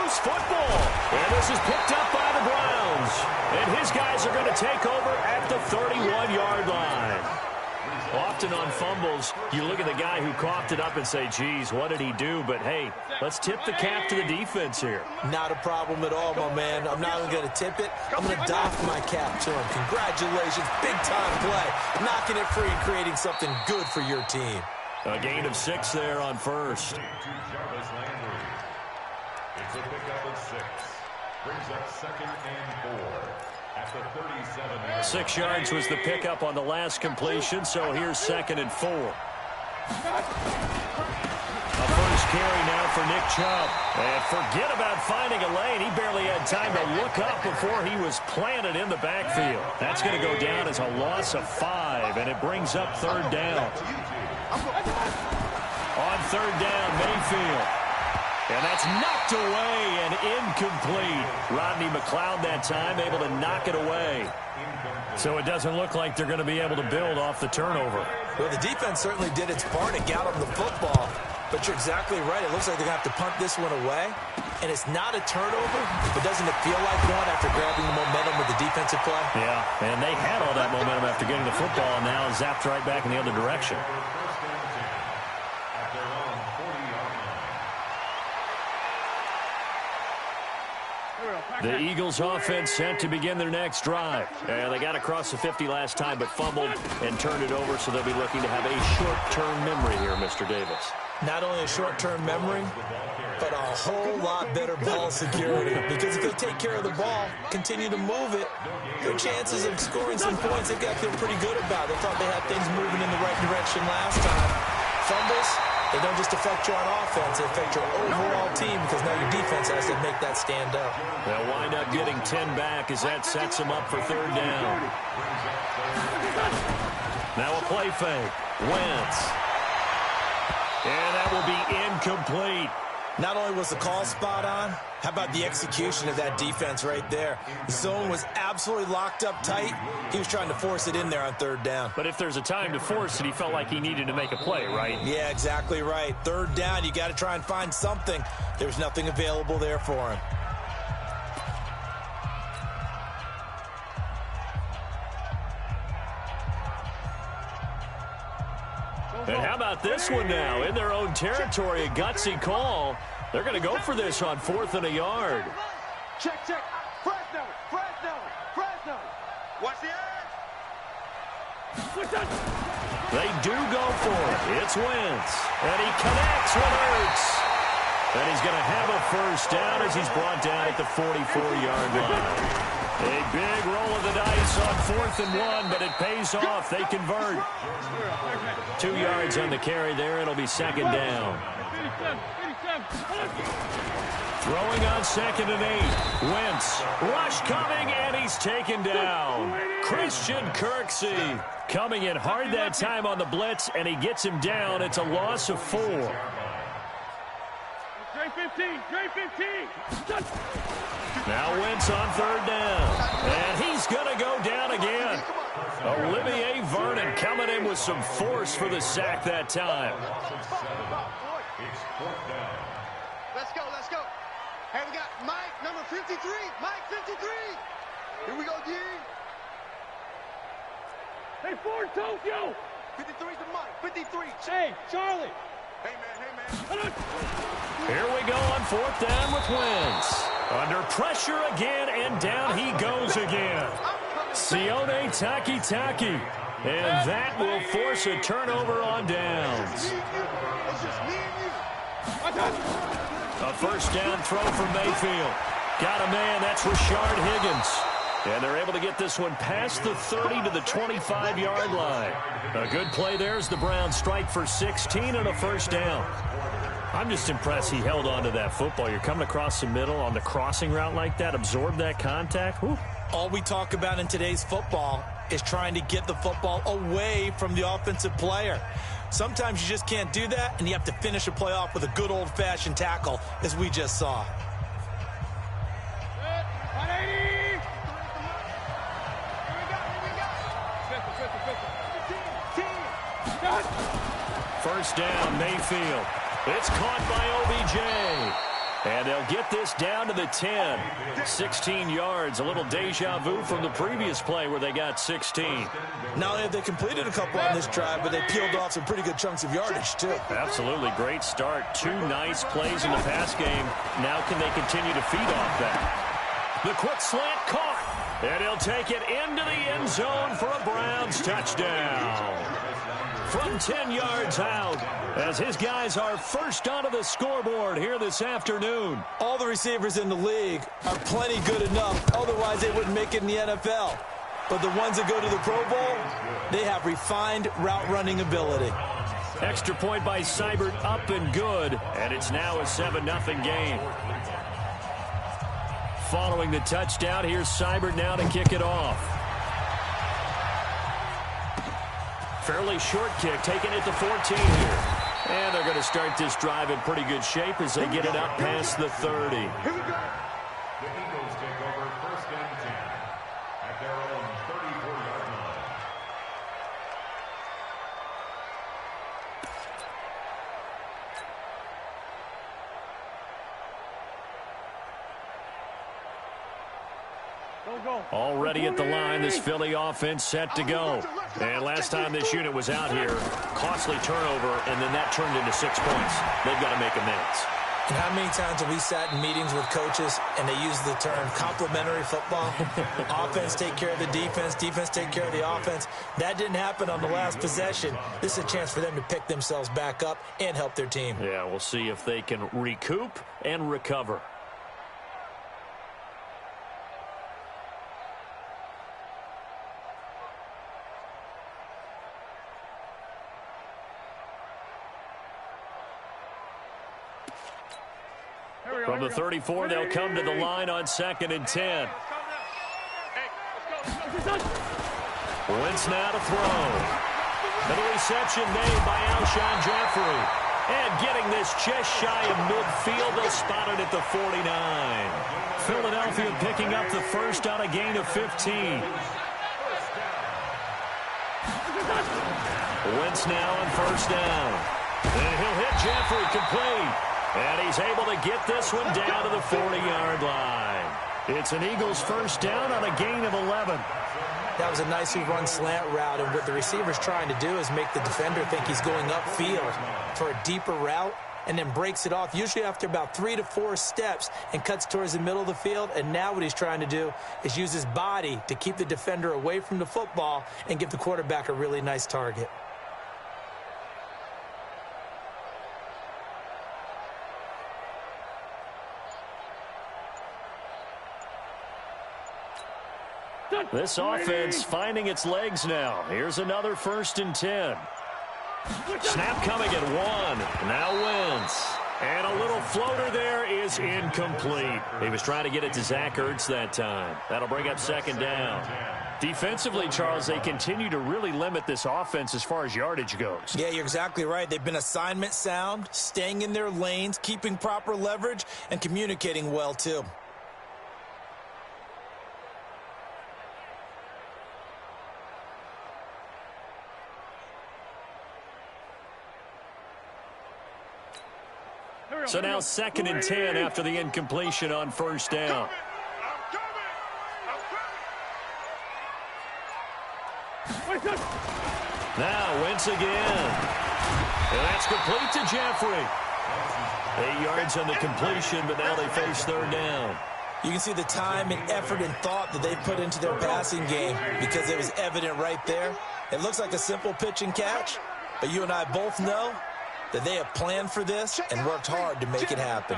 loose football. And this is picked up by the Browns. And his guys are going to take over at the 31-yard line. Often on fumbles, you look at the guy who coughed it up and say, geez, what did he do? But, hey, let's tip the cap to the defense here. Not a problem at all, my man. I'm not even going to tip it. I'm going to doff my cap to him. Congratulations. Big-time play. Knocking it free and creating something good for your team. A gain of 6 there on first. It's a pickup of 6. Brings up 2nd and 4. At the 37. 6 yards was the pickup on the last completion, so here's 2nd and 4. A first carry now for Nick Chubb. And forget about finding a lane. He barely had time to look up before he was planted in the backfield. That's going to go down as a loss of 5, and it brings up 3rd down. On 3rd down, Mayfield. And that's knocked away and incomplete. Rodney McLeod that time able to knock it away. So it doesn't look like they're going to be able to build off the turnover. Well, the defense certainly did its part to get them the football. But you're exactly right. It looks like they're going to have to punt this one away. And it's not a turnover, but doesn't it feel like one after grabbing the momentum with the defensive play? Yeah, and they had all that momentum after getting the football, and now zapped right back in the other direction. The Eagles offense set to begin their next drive. And they got across the 50 last time, but fumbled and turned it over, so they'll be looking to have a short-term memory here, Mr. Davis. Not only a short-term memory, but a whole lot better ball security. Because if they take care of the ball, continue to move it, their chances of scoring some points, they've got to feel pretty good about. They thought they had things moving in the right direction last time. Fumbles, they don't just affect you on offense, they affect your overall team because now your defense has to make that stand up. They'll wind up getting 10 back as that sets them up for 3rd down. Now a play fake. Wentz. And that will be incomplete. Not only was the call spot on, how about the execution of that defense right there? The zone was absolutely locked up tight. He was trying to force it in there on 3rd down. But if there's a time to force it, he felt like he needed to make a play, right? Yeah, exactly right. 3rd down, you got to try and find something. There's nothing available there for him. And how about this one now? In their own territory, a gutsy call. They're going to go for this on 4th and a yard. Check. Fresno. Watch the edge. They do go for it. It's Wentz. And he connects with Hurts. And he's going to have a first down as he's brought down at the 44-yard line. A big roll of the dice on 4th and 1, but it pays off. They convert. 2 yards on the carry there. It'll be 2nd down. Throwing on 2nd and 8. Wentz. Rush coming, and he's taken down. Christian Kirksey coming in hard that time on the blitz, and he gets him down. It's a loss of 4. Trey 15. Now Wentz on 3rd down. And he's going to go down again. Olivier Vernon coming in with some force for the sack that time. Let's go. Hey, we got Mike, number 53. Mike, 53. Here we go, D. Hey, Ford, Tokyo. 53 to Mike, 53. Hey, Charlie. Hey, man. Here we go on 4th down with Wentz. Under pressure again, and down he goes again. Sione Takitaki. And that will force a turnover on downs. A first down throw from Mayfield. Got a man, that's Rashard Higgins. And they're able to get this one past the 30 to the 25-yard line. A good play there as the Browns strike for 16 and a first down. I'm just impressed he held on to that football. You're coming across the middle on the crossing route like that, absorb that contact. Whew. All we talk about in today's football is trying to get the football away from the offensive player. Sometimes you just can't do that, and you have to finish a play off with a good old-fashioned tackle, as we just saw. First down, Mayfield. It's caught by OBJ. And they'll get this down to the 10. 16 yards, a little deja vu from the previous play where they got 16. Not only have they completed a couple on this drive, but they peeled off some pretty good chunks of yardage, too. Absolutely great start. 2 nice plays in the pass game. Now can they continue to feed off that? The quick slant caught. And he'll take it into the end zone for a Browns touchdown. From 10 yards out, as his guys are first onto the scoreboard here this afternoon. All the receivers in the league are plenty good enough. Otherwise, they wouldn't make it in the NFL. But the ones that go to the Pro Bowl, they have refined route-running ability. Extra point by Seibert, up and good. And it's now a 7-0 game. Following the touchdown, here's Seibert now to kick it off. Fairly short kick, taking it to 14 here. And they're going to start this drive in pretty good shape as they get it up past the 30. The Eagles take over first and 10 at their own 34-yard line. Already at the line, this Philly offense set to go. And last time this unit was out here, costly turnover, and then that turned into 6 points. They've got to make amends. And how many times have we sat in meetings with coaches and they use the term complementary football? Offense take care of the defense, defense take care of the offense. That didn't happen on the last possession. This is a chance for them to pick themselves back up and help their team. Yeah, we'll see if they can recoup and recover. From the 34, they'll come to the line on 2nd and 10. Wentz now to throw. And the reception made by Alshon Jeffrey. And getting this just shy of midfield, they'll spot it at the 49. Philadelphia picking up the first on a gain of 15. Wentz now on first down. And he'll hit Jeffrey complete. And he's able to get this one down to the 40-yard line. It's an Eagles first down on a gain of 11. That was a nicely run slant route, and what the receiver's trying to do is make the defender think he's going upfield for a deeper route and then breaks it off, usually after about 3 to 4 steps, and cuts towards the middle of the field. And now what he's trying to do is use his body to keep the defender away from the football and give the quarterback a really nice target. This offense finding its legs now. Here's another 1st and 10. Snap coming at 1. Now Wentz. And a little floater there is incomplete. He was trying to get it to Zach Ertz that time. That'll bring up 2nd down. Defensively, Charles, they continue to really limit this offense as far as yardage goes. Yeah, you're exactly right. They've been assignment sound, staying in their lanes, keeping proper leverage, and communicating well, too. So now 2nd and 10 after the incompletion on first down. Now Wentz again. And that's complete to Jeffrey. 8 yards on the completion, but now they face 3rd down. You can see the time and effort and thought that they put into their passing game because it was evident right there. It looks like a simple pitch and catch, but you and I both know that they have planned for this and worked hard to make it happen.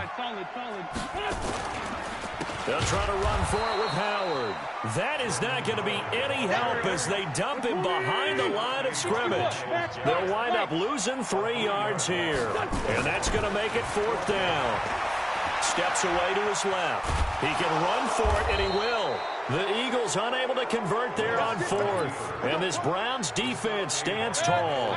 They'll try to run for it with Howard. That is not going to be any help as they dump him behind the line of scrimmage. They'll wind up losing 3 yards here. And that's going to make it 4th down. Steps away to his left. He can run for it, and he will. The Eagles unable to convert there on 4th. And this Browns defense stands tall.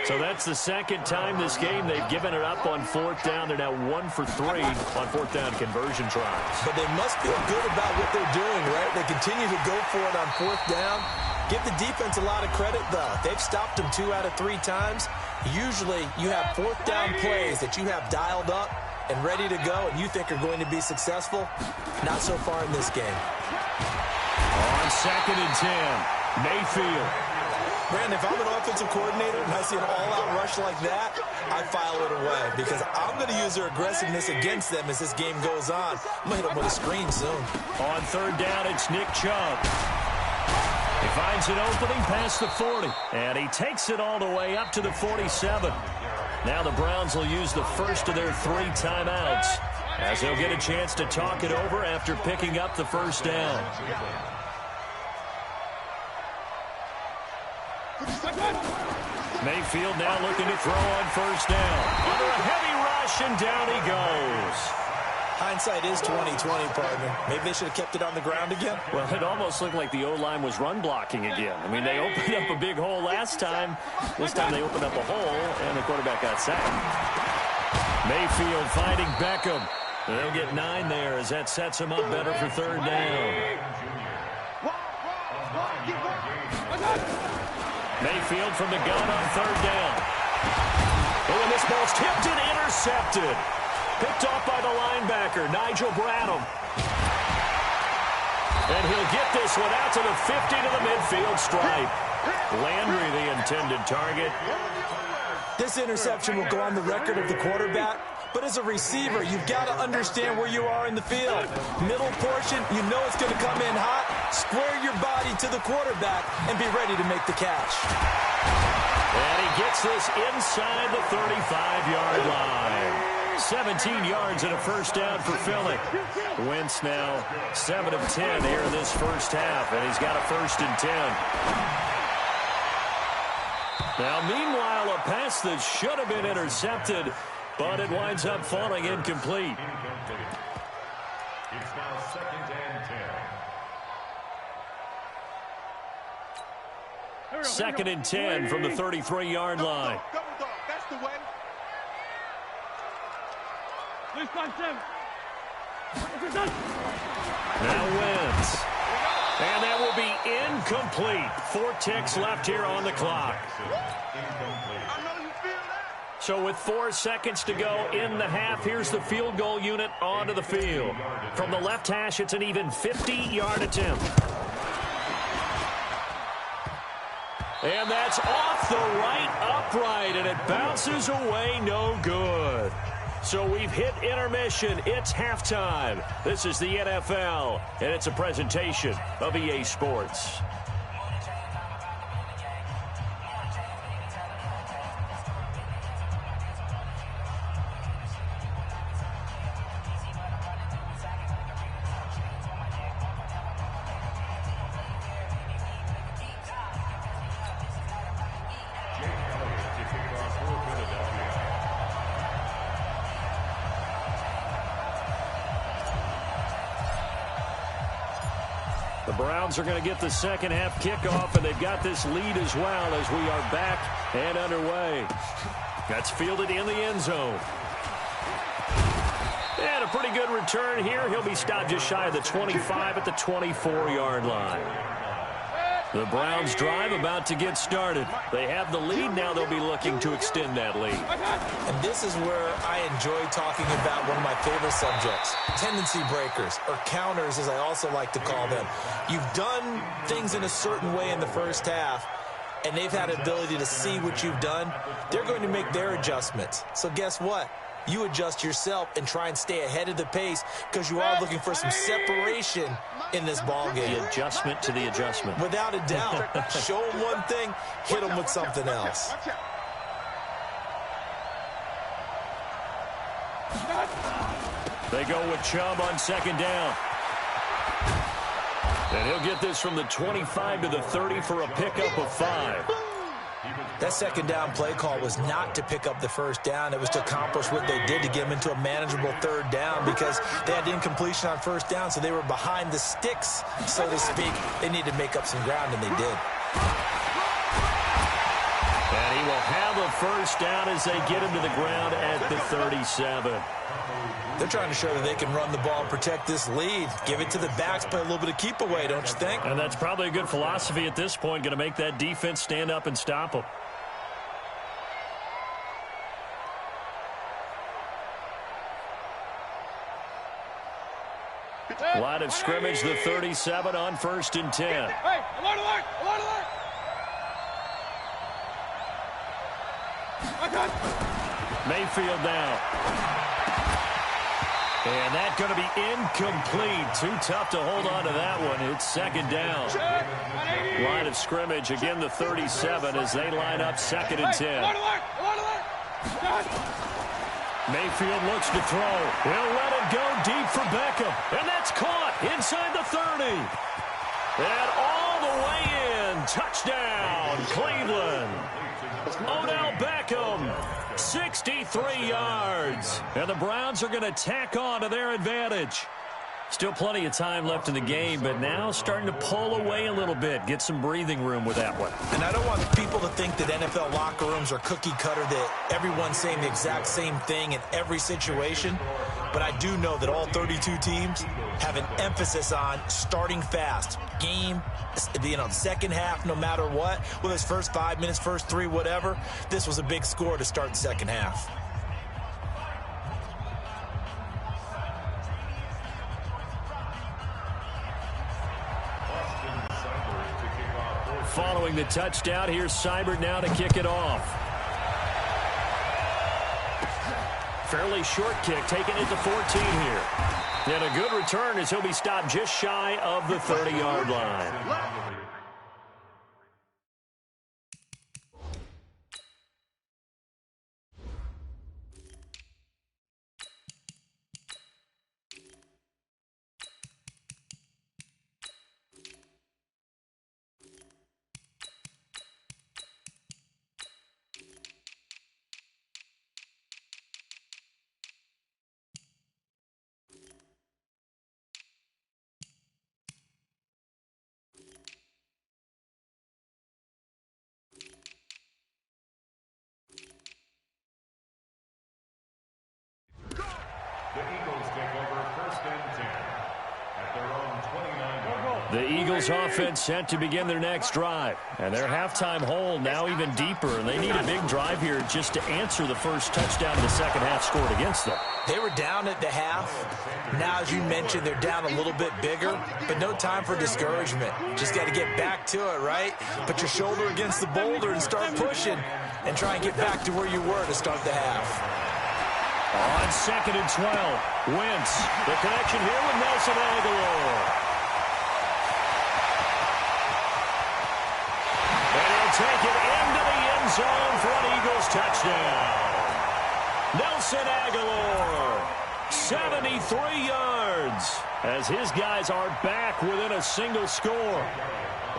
So that's the 2nd time this game they've given it up on 4th down. They're now 1 for 3 on 4th down conversion tries. But they must feel good about what they're doing, right? They continue to go for it on 4th down. Give the defense a lot of credit, though. They've stopped them 2 out of 3 times. Usually you have 4th down plays that you have dialed up, and ready to go and you think are going to be successful, not so far in this game. On 2nd and 10, Mayfield. Brandon, if I'm an offensive coordinator and I see an all-out rush like that, I file it away because I'm going to use their aggressiveness against them as this game goes on. I'm going to hit them with a screen soon. On 3rd down, it's Nick Chubb. He finds an opening past the 40, and he takes it all the way up to the 47. Now the Browns will use the first of their 3 timeouts as they'll get a chance to talk it over after picking up the first down. Mayfield now looking to throw on first down. Under a heavy rush, and down he goes. Hindsight is 20/20, partner. Maybe they should have kept it on the ground again. Well, it almost looked like the O-line was run blocking again. I mean, they opened up a big hole last time. This time they opened up a hole, and the quarterback got sacked. Mayfield finding Beckham. They'll get 9 there as that sets him up better for 3rd down. Mayfield from the gun on 3rd down. Oh, and this ball's tipped and intercepted. Picked off by the linebacker, Nigel Bradham. And he'll get this one out to the 50 to the midfield stripe. Landry, the intended target. This interception will go on the record of the quarterback. But as a receiver, you've got to understand where you are in the field. Middle portion, you know it's going to come in hot. Square your body to the quarterback and be ready to make the catch. And he gets this inside the 35-yard line. 17 yards and a first down for Philly. Wentz now 7 of 10 here in this first half, and he's got a 1st and 10. Now, meanwhile, a pass that should have been intercepted, but it winds up falling incomplete. It's now 2nd and 10. 2nd and 10 from the 33-yard line. Double dog, that's the way. Now Wentz. And that will be incomplete. 4 ticks left here on the clock. I know you feel that. So with 4 seconds to go in the half, here's the field goal unit onto the field. From the left hash, it's an even 50-yard attempt. And that's off the right upright, and it bounces away no good. So we've hit intermission. It's halftime. This is the NFL, and it's a presentation of EA Sports. The Browns are going to get the second half kickoff, and they've got this lead as well as we are back and underway. That's fielded in the end zone. And a pretty good return here. He'll be stopped just shy of the 25 at the 24-yard line. The Browns drive about to get started. They have the lead. Now they'll be looking to extend that lead. And this is where I enjoy talking about one of my favorite subjects, tendency breakers, or counters as I also like to call them. You've done things in a certain way in the first half, and they've had ability to see what you've done. They're going to make their adjustments. So guess what? You adjust yourself and try and stay ahead of the pace because you are looking for some separation in this ball game. The adjustment to the adjustment. Without a doubt. Show them one thing, hit them with something else. They go with Chubb on second down. And he'll get this from the 25 to the 30 for a pickup of 5. That second down play call was not to pick up the first down. It was to accomplish what they did to get them into a manageable third down because they had incompletion on first down, so they were behind the sticks, so to speak. They needed to make up some ground, and they did. And he will have a first down as they get him to the ground at the 37. They're trying to show that they can run the ball and protect this lead. Give it to the backs, play a little bit of keep away, don't you think? And that's probably a good philosophy at this point, going to make that defense stand up and stop them. Line of scrimmage, the 37 on 1st and 10. Hey, alert, alert, alert, alert. Mayfield now. And that's going to be incomplete. Too tough to hold on to that one. It's 2nd down. Line of scrimmage, again the 37 as they line up 2nd and 10. Mayfield looks to throw. He'll let it go deep for Beckham. And that's caught inside the 30. And all the way in. Touchdown, Cleveland. Odell Beckham, 63 yards. And the Browns are going to tack on to their advantage. Still plenty of time left in the game, but now starting to pull away a little bit. Get some breathing room with that one. And I don't want people to think that NFL locker rooms are cookie cutter, that everyone's saying the exact same thing in every situation. But I do know that all 32 teams have an emphasis on starting fast. Game, second half, no matter what. Whether it's first 5 minutes, first 3, whatever. This was a big score to start the second half. Following the touchdown, here's Seibert now to kick it off. Fairly short kick, taking it to 14 here. And a good return as he'll be stopped just shy of the 30-yard line. The Eagles offense set to begin their next drive. And their halftime hole now even deeper. And they need a big drive here just to answer the first touchdown of the second half scored against them. They were down at the half. Now, as you mentioned, they're down a little bit bigger. But no time for discouragement. Just got to get back to it, right? Put your shoulder against the boulder and start pushing. And try and get back to where you were to start the half. On 2nd and 12, Wentz. The connection here with Nelson Agholor. Take it into the end zone for an Eagles touchdown. Nelson Agholor, 73 yards, as his guys are back within a single score.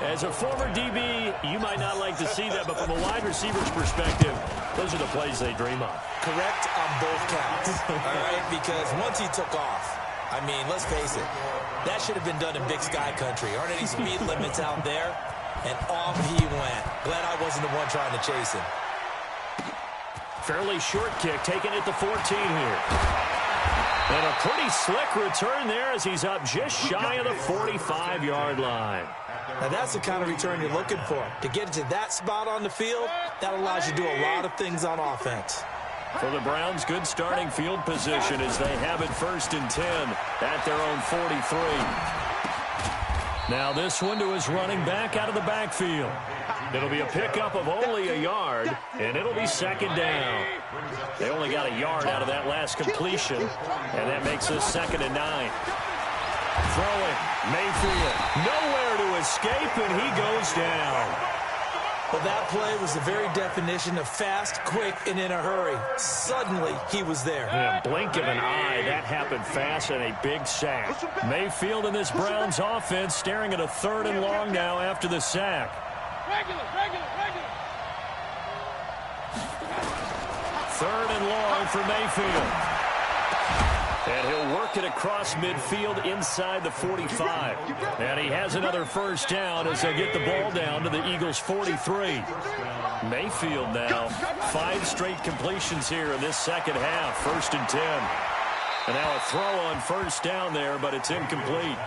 As a former DB, you might not like to see that, but from a wide receiver's perspective, those are the plays they dream of. Correct on both counts, all right? Because once he took off, I mean, let's face it, that should have been done in Big Sky country. Aren't any speed limits out there? And off he went. Glad I wasn't the one trying to chase him. Fairly short kick, taking it to 14 here. And a pretty slick return there as he's up just shy of the 45-yard line. Now that's the kind of return you're looking for. To get to that spot on the field, that allows you to do a lot of things on offense. For the Browns, good starting field position as they have it 1st and 10 at their own 43. Now this one to his running back out of the backfield. It'll be a pickup of only a yard, and it'll be 2nd down. They only got a yard out of that last completion, and that makes us 2nd and 9. Throwing, Mayfield, nowhere to escape, and he goes down. Well, that play was the very definition of fast, quick, and in a hurry. Suddenly, he was there. In a blink of an eye, that happened fast and a big sack. Mayfield in this Browns offense staring at a 3rd and long now after the sack. Regular. 3rd and long for Mayfield. And he'll work it across midfield inside the 45. And he has another first down as they get the ball down to the Eagles' 43. Mayfield now, 5 straight completions here in this second half, 1st and 10. And now a throw on first down there, but it's incomplete.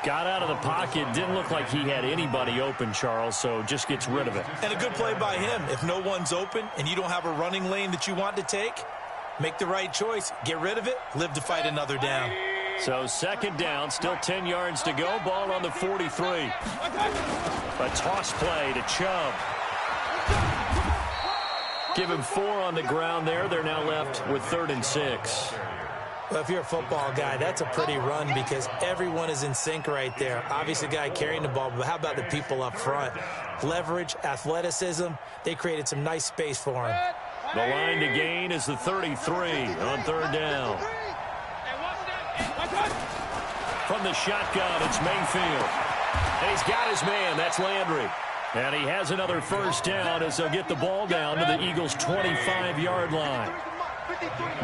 Got out of the pocket, didn't look like he had anybody open, Charles, so just gets rid of it. And a good play by him. If no one's open and you don't have a running lane that you want to take, make the right choice. Get rid of it. Live to fight another down. So second down, still 10 yards to go. Ball on the 43. A toss play to Chubb. Give him 4 on the ground there. They're now left with 3rd and 6. Well, if you're a football guy, that's a pretty run because everyone is in sync right there. Obviously, the guy carrying the ball, but how about the people up front? Leverage, athleticism, they created some nice space for him. The line to gain is the 33 on 3rd down. From the shotgun, it's Mayfield. And he's got his man. That's Landry. And he has another first down as they'll get the ball down to the Eagles' 25-yard line.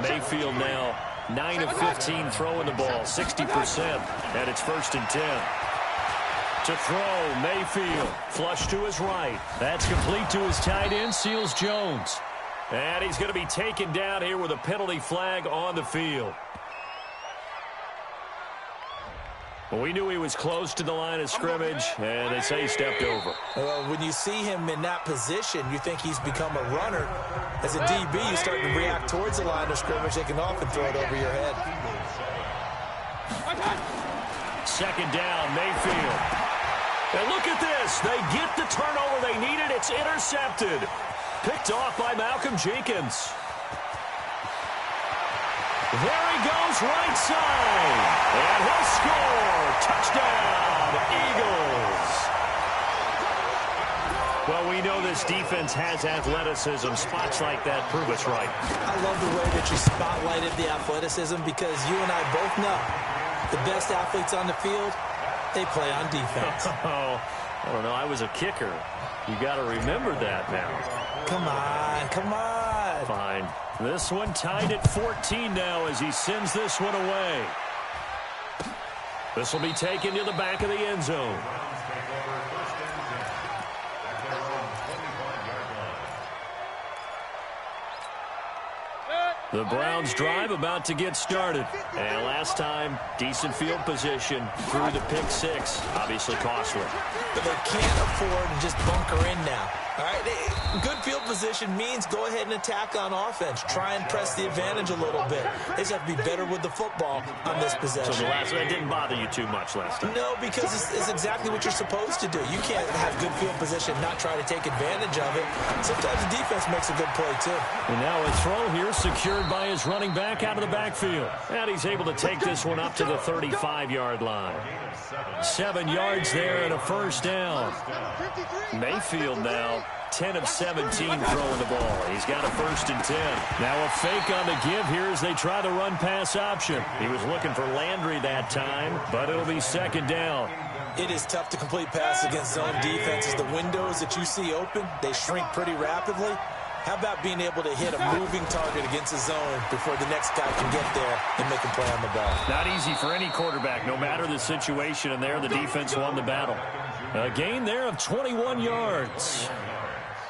Mayfield now 9 of 15 throwing the ball, 60%, and it's 1st and 10. To throw, Mayfield, flush to his right. That's complete to his tight end, Seals Jones. And he's going to be taken down here with a penalty flag on the field. Well, we knew he was close to the line of scrimmage, and they say he stepped over. Well, when you see him in that position, you think he's become a runner. As a DB, you start to react towards the line of scrimmage. They can often throw it over your head. Second down, Mayfield. And look at this. They get the turnover they needed. It's intercepted. Picked off by Malcolm Jenkins. There he goes, right side. And he'll score. Touchdown, Eagles. Well, we know this defense has athleticism. Spots like that prove us right. I love the way that you spotlighted the athleticism because you and I both know the best athletes on the field, they play on defense. Oh, I don't know. I was a kicker. You got to remember that now. Come on, come on. Fine. This one tied at 14 now as he sends this one away. This will be taken to the back of the end zone. The Browns drive about to get started. And last time, decent field position through the pick 6. Obviously costly. But they can't afford to just bunker in now. All right, good field position means go ahead and attack on offense. Try and press the advantage a little bit. They just have to be better with the football on this possession. So the last one didn't bother you too much last time? No, because it's exactly what you're supposed to do. You can't have good field position and not try to take advantage of it. Sometimes the defense makes a good play, too. And now a throw here secured by his running back out of the backfield. And he's able to take this one up to the 35-yard line. 7 yards there and a first down. Mayfield now 10 of 17 throwing the ball. He's got a 1st and 10. Now a fake on the give here as they try the run-pass option. He was looking for Landry that time, but it'll be 2nd down. It is tough to complete pass against zone defenses. The windows that you see open, they shrink pretty rapidly. How about being able to hit a moving target against a zone before the next guy can get there and make a play on the ball? Not easy for any quarterback, no matter the situation, and there the defense won the battle. A gain there of 21 yards.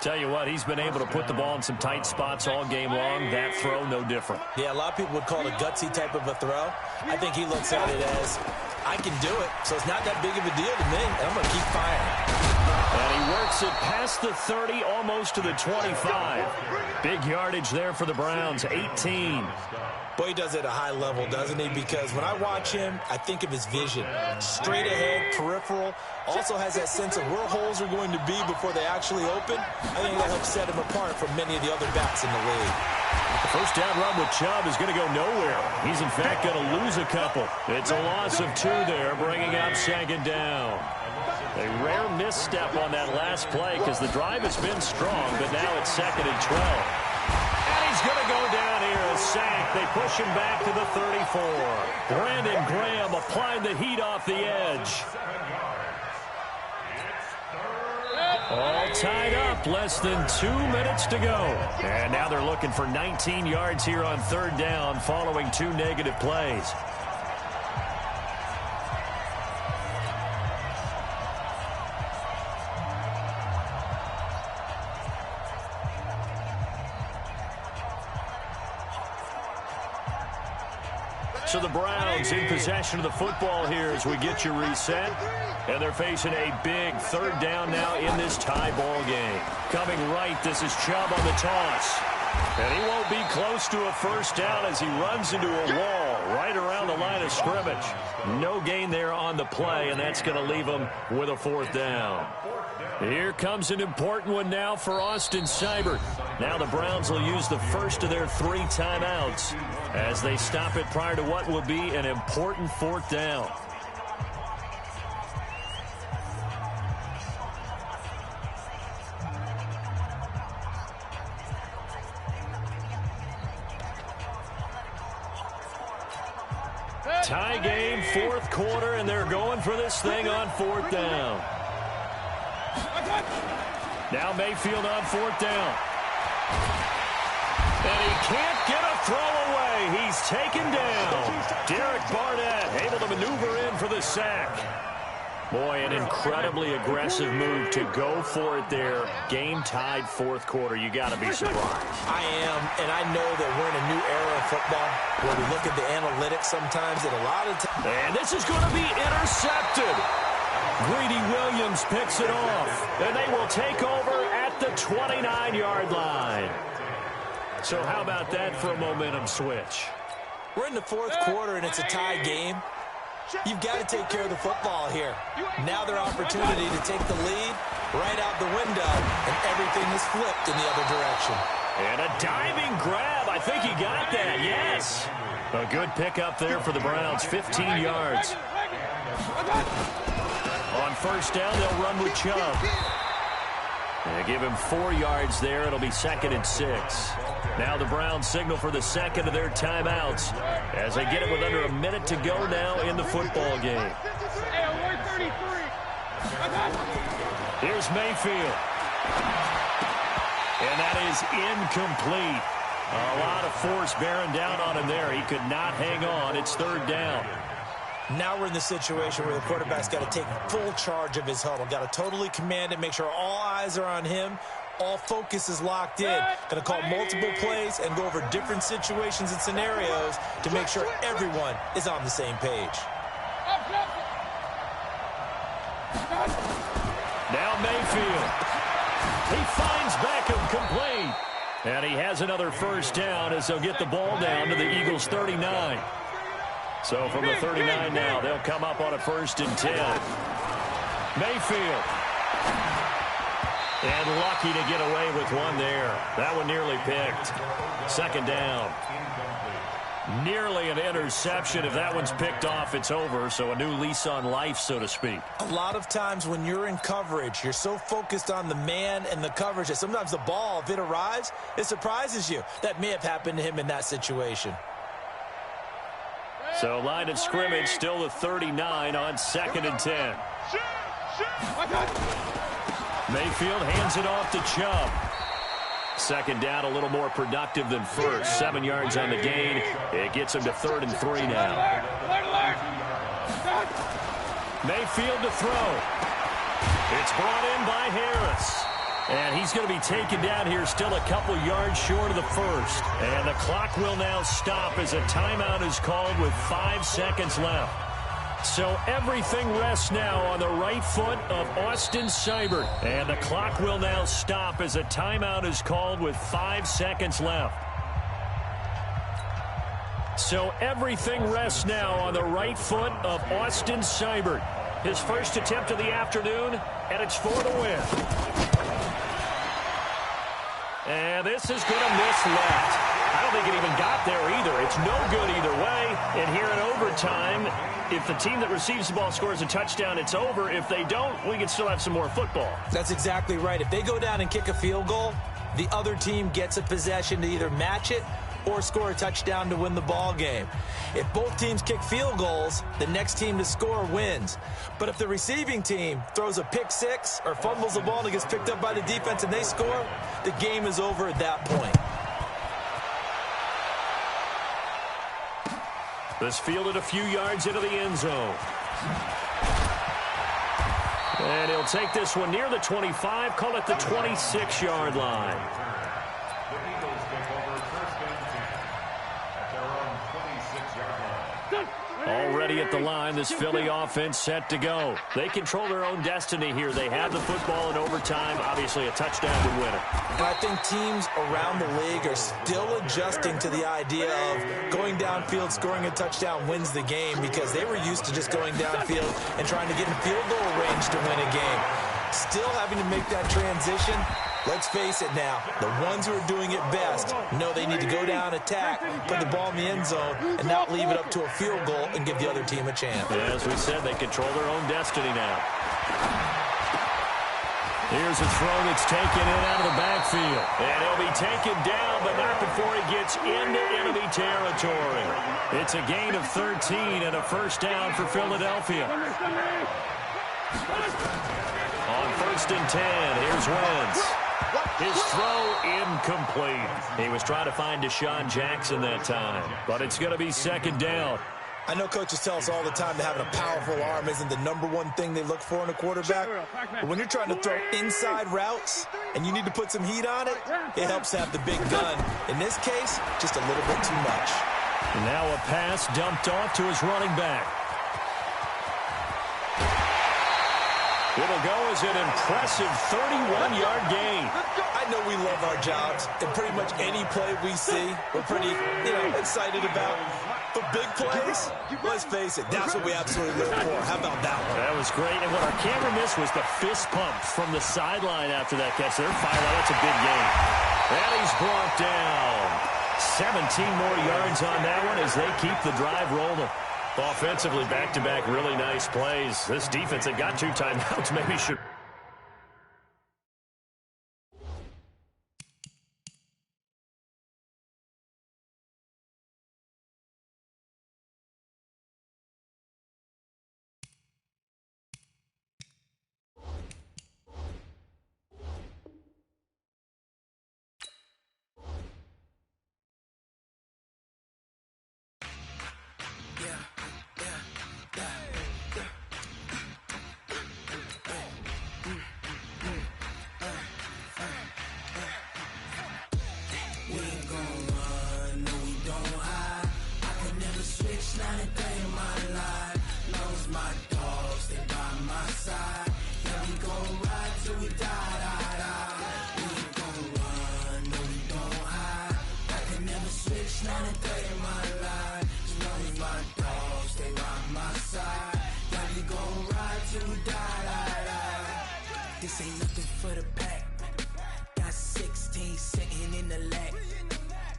Tell you what, he's been able to put the ball in some tight spots all game long. That throw, no different. Yeah, a lot of people would call it a gutsy type of a throw. I think he looks at it as, I can do it, so it's not that big of a deal to me, and I'm going to keep firing. And he works it past the 30, almost to the 25. Big yardage there for the Browns, 18. Boy, he does it at a high level, doesn't he? Because when I watch him, I think of his vision. Straight ahead, peripheral. Also has that sense of where holes are going to be before they actually open. I think that helps set him apart from many of the other backs in the league. The first down run with Chubb is going to go nowhere. He's, in fact, going to lose a couple. It's a loss of 2 there, bringing up 2nd down. A rare misstep on that last play because the drive has been strong, but now it's 2nd and 12. And he's going to go down here, a sack. They push him back to the 34. Brandon Graham applied the heat off the edge. All tied up, less than 2 minutes to go. And now they're looking for 19 yards here on 3rd down following 2 negative plays. So the Browns in possession of the football here as we get you reset. And they're facing a big 3rd down now in this tie ball game. Coming right, this is Chubb on the toss. And he won't be close to a first down as he runs into a wall right around the line of of scrimmage. No gain there on the play, and that's going to leave them with a fourth down. Here comes an important one now for Austin Seibert. Now the Browns will use the first of their 3 timeouts as they stop it prior to what will be an important fourth down. Tie game, fourth quarter, and they're going for this thing on fourth down. Now Mayfield on fourth down. And he can't get a throw away. He's taken down. Derek Barnett able to maneuver in for the sack. Boy, an incredibly aggressive move to go for it there. Game tied fourth quarter. You got to be surprised. I am, and I know that we're in a new era of football where we look at the analytics sometimes, and a lot of times. And this is going to be intercepted. Greedy Williams picks it off, and they will take over at the 29-yard line. So how about that for a momentum switch? We're in the fourth quarter, and it's a tie game. You've got to take care of the football here. Now their opportunity to take the lead right out the window, and everything is flipped in the other direction. And a diving grab. I think he got that, yes. A good pickup there for the Browns, 15 yards. On first down, they'll run with Chubb. They give him 4 yards there. It'll be 2nd and 6. Now the Browns signal for the second of their timeouts as they get it with under a minute to go now in the football game. Here's Mayfield. And that is incomplete. A lot of force bearing down on him there. He could not hang on. It's third down. Now we're in the situation where the quarterback's got to take full charge of his huddle. Got to totally command it, make sure all eyes are on him. All focus is locked in. Going to call multiple plays and go over different situations and scenarios to make sure everyone is on the same page. Now Mayfield. He finds Beckham complete. And he has another first down as they'll get the ball down to the Eagles' 39. So from the 39 now, they'll come up on a 1st and 10. Mayfield. And lucky to get away with one there. That one nearly picked. 2nd down. Nearly an interception. If that one's picked off, it's over. So a new lease on life, so to speak. A lot of times when you're in coverage, you're so focused on the man and the coverage that sometimes the ball, if it arrives, it surprises you. That may have happened to him in that situation. So line of scrimmage, still the 39 on 2nd and 10. Mayfield hands it off to Chubb. 2nd down, a little more productive than first. 7 yards on the gain. It gets him to 3rd and 3 now. Mayfield to throw. It's brought in by Harris. And he's going to be taken down here, still a couple yards short of the first. And the clock will now stop as a timeout is called with 5 seconds left. So everything rests now on the right foot of Austin Seibert. And the clock will now stop as a timeout is called with 5 seconds left. So everything rests now on the right foot of Austin Seibert. His first attempt of the afternoon, and it's for the win. And this is going to miss left. I don't think it even got there either. It's no good either way. And here in overtime, if the team that receives the ball scores a touchdown, it's over. If they don't, we can still have some more football. That's exactly right. If they go down and kick a field goal, the other team gets a possession to either match it or score a touchdown to win the ball game. If both teams kick field goals, the next team to score wins. But if the receiving team throws a pick six or fumbles the ball and it gets picked up by the defense and they score, the game is over at that point. This fielded a few yards into the end zone. And he'll take this one near the 25, call it the 26-yard line. The Eagles take over 1st and 10 at their own 26-yard line. ready at the line. This Philly offense set to go. They control their own destiny here. They have the football in overtime. Obviously, a touchdown would win it. And I think teams around the league are still adjusting to the idea of going downfield, scoring a touchdown wins the game, because they were used to just going downfield and trying to get in field goal range to win a game. Still having to make that transition. Let's face it now, the ones who are doing it best know they need to go down, attack, put the ball in the end zone, and not leave it up to a field goal and give the other team a chance. Yeah, as we said, they control their own destiny now. Here's a throw that's taken in out of the backfield. And he'll be taken down, but not before he gets into enemy territory. It's a gain of 13 and a first down for Philadelphia. On 1st and 10, here's Wentz. His throw incomplete. He was trying to find Deshaun Jackson that time, but it's going to be 2nd down. I know coaches tell us all the time that having a powerful arm isn't the #1 thing they look for in a quarterback. But when you're trying to throw inside routes and you need to put some heat on it, it helps to have the big gun. In this case, just a little bit too much. And now a pass dumped off to his running back. It'll go as an impressive 31-yard gain. I know we love our jobs, and pretty much any play we see, we're pretty, excited about. But big plays, let's face it, that's what we absolutely live for. How about that one? That was great, and what our camera missed was the fist pump from the sideline after that catch. They're fired out. That's a big gain. And he's brought down. 17 more yards on that one as they keep the drive rolling. Offensively, back-to-back really nice plays. This defense that got 2 timeouts maybe should... This ain't nothing for the pack. Got 16 sitting in the lag.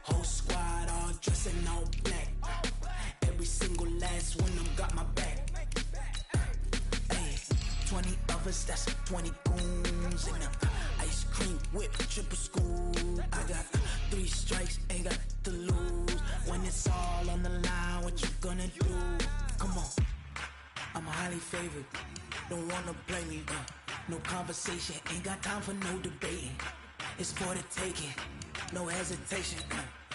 Whole squad all dressing all black. Every single last one of them got my back. Hey, 20 of us, that's 20 goons in them. Ice cream whip, triple scoop. I got 3 strikes, ain't got to lose. When it's all on the line, what you gonna do? Come on, I'm highly favored. Don't wanna play me, no conversation, ain't got time for no debating. It's for the taking, no hesitation.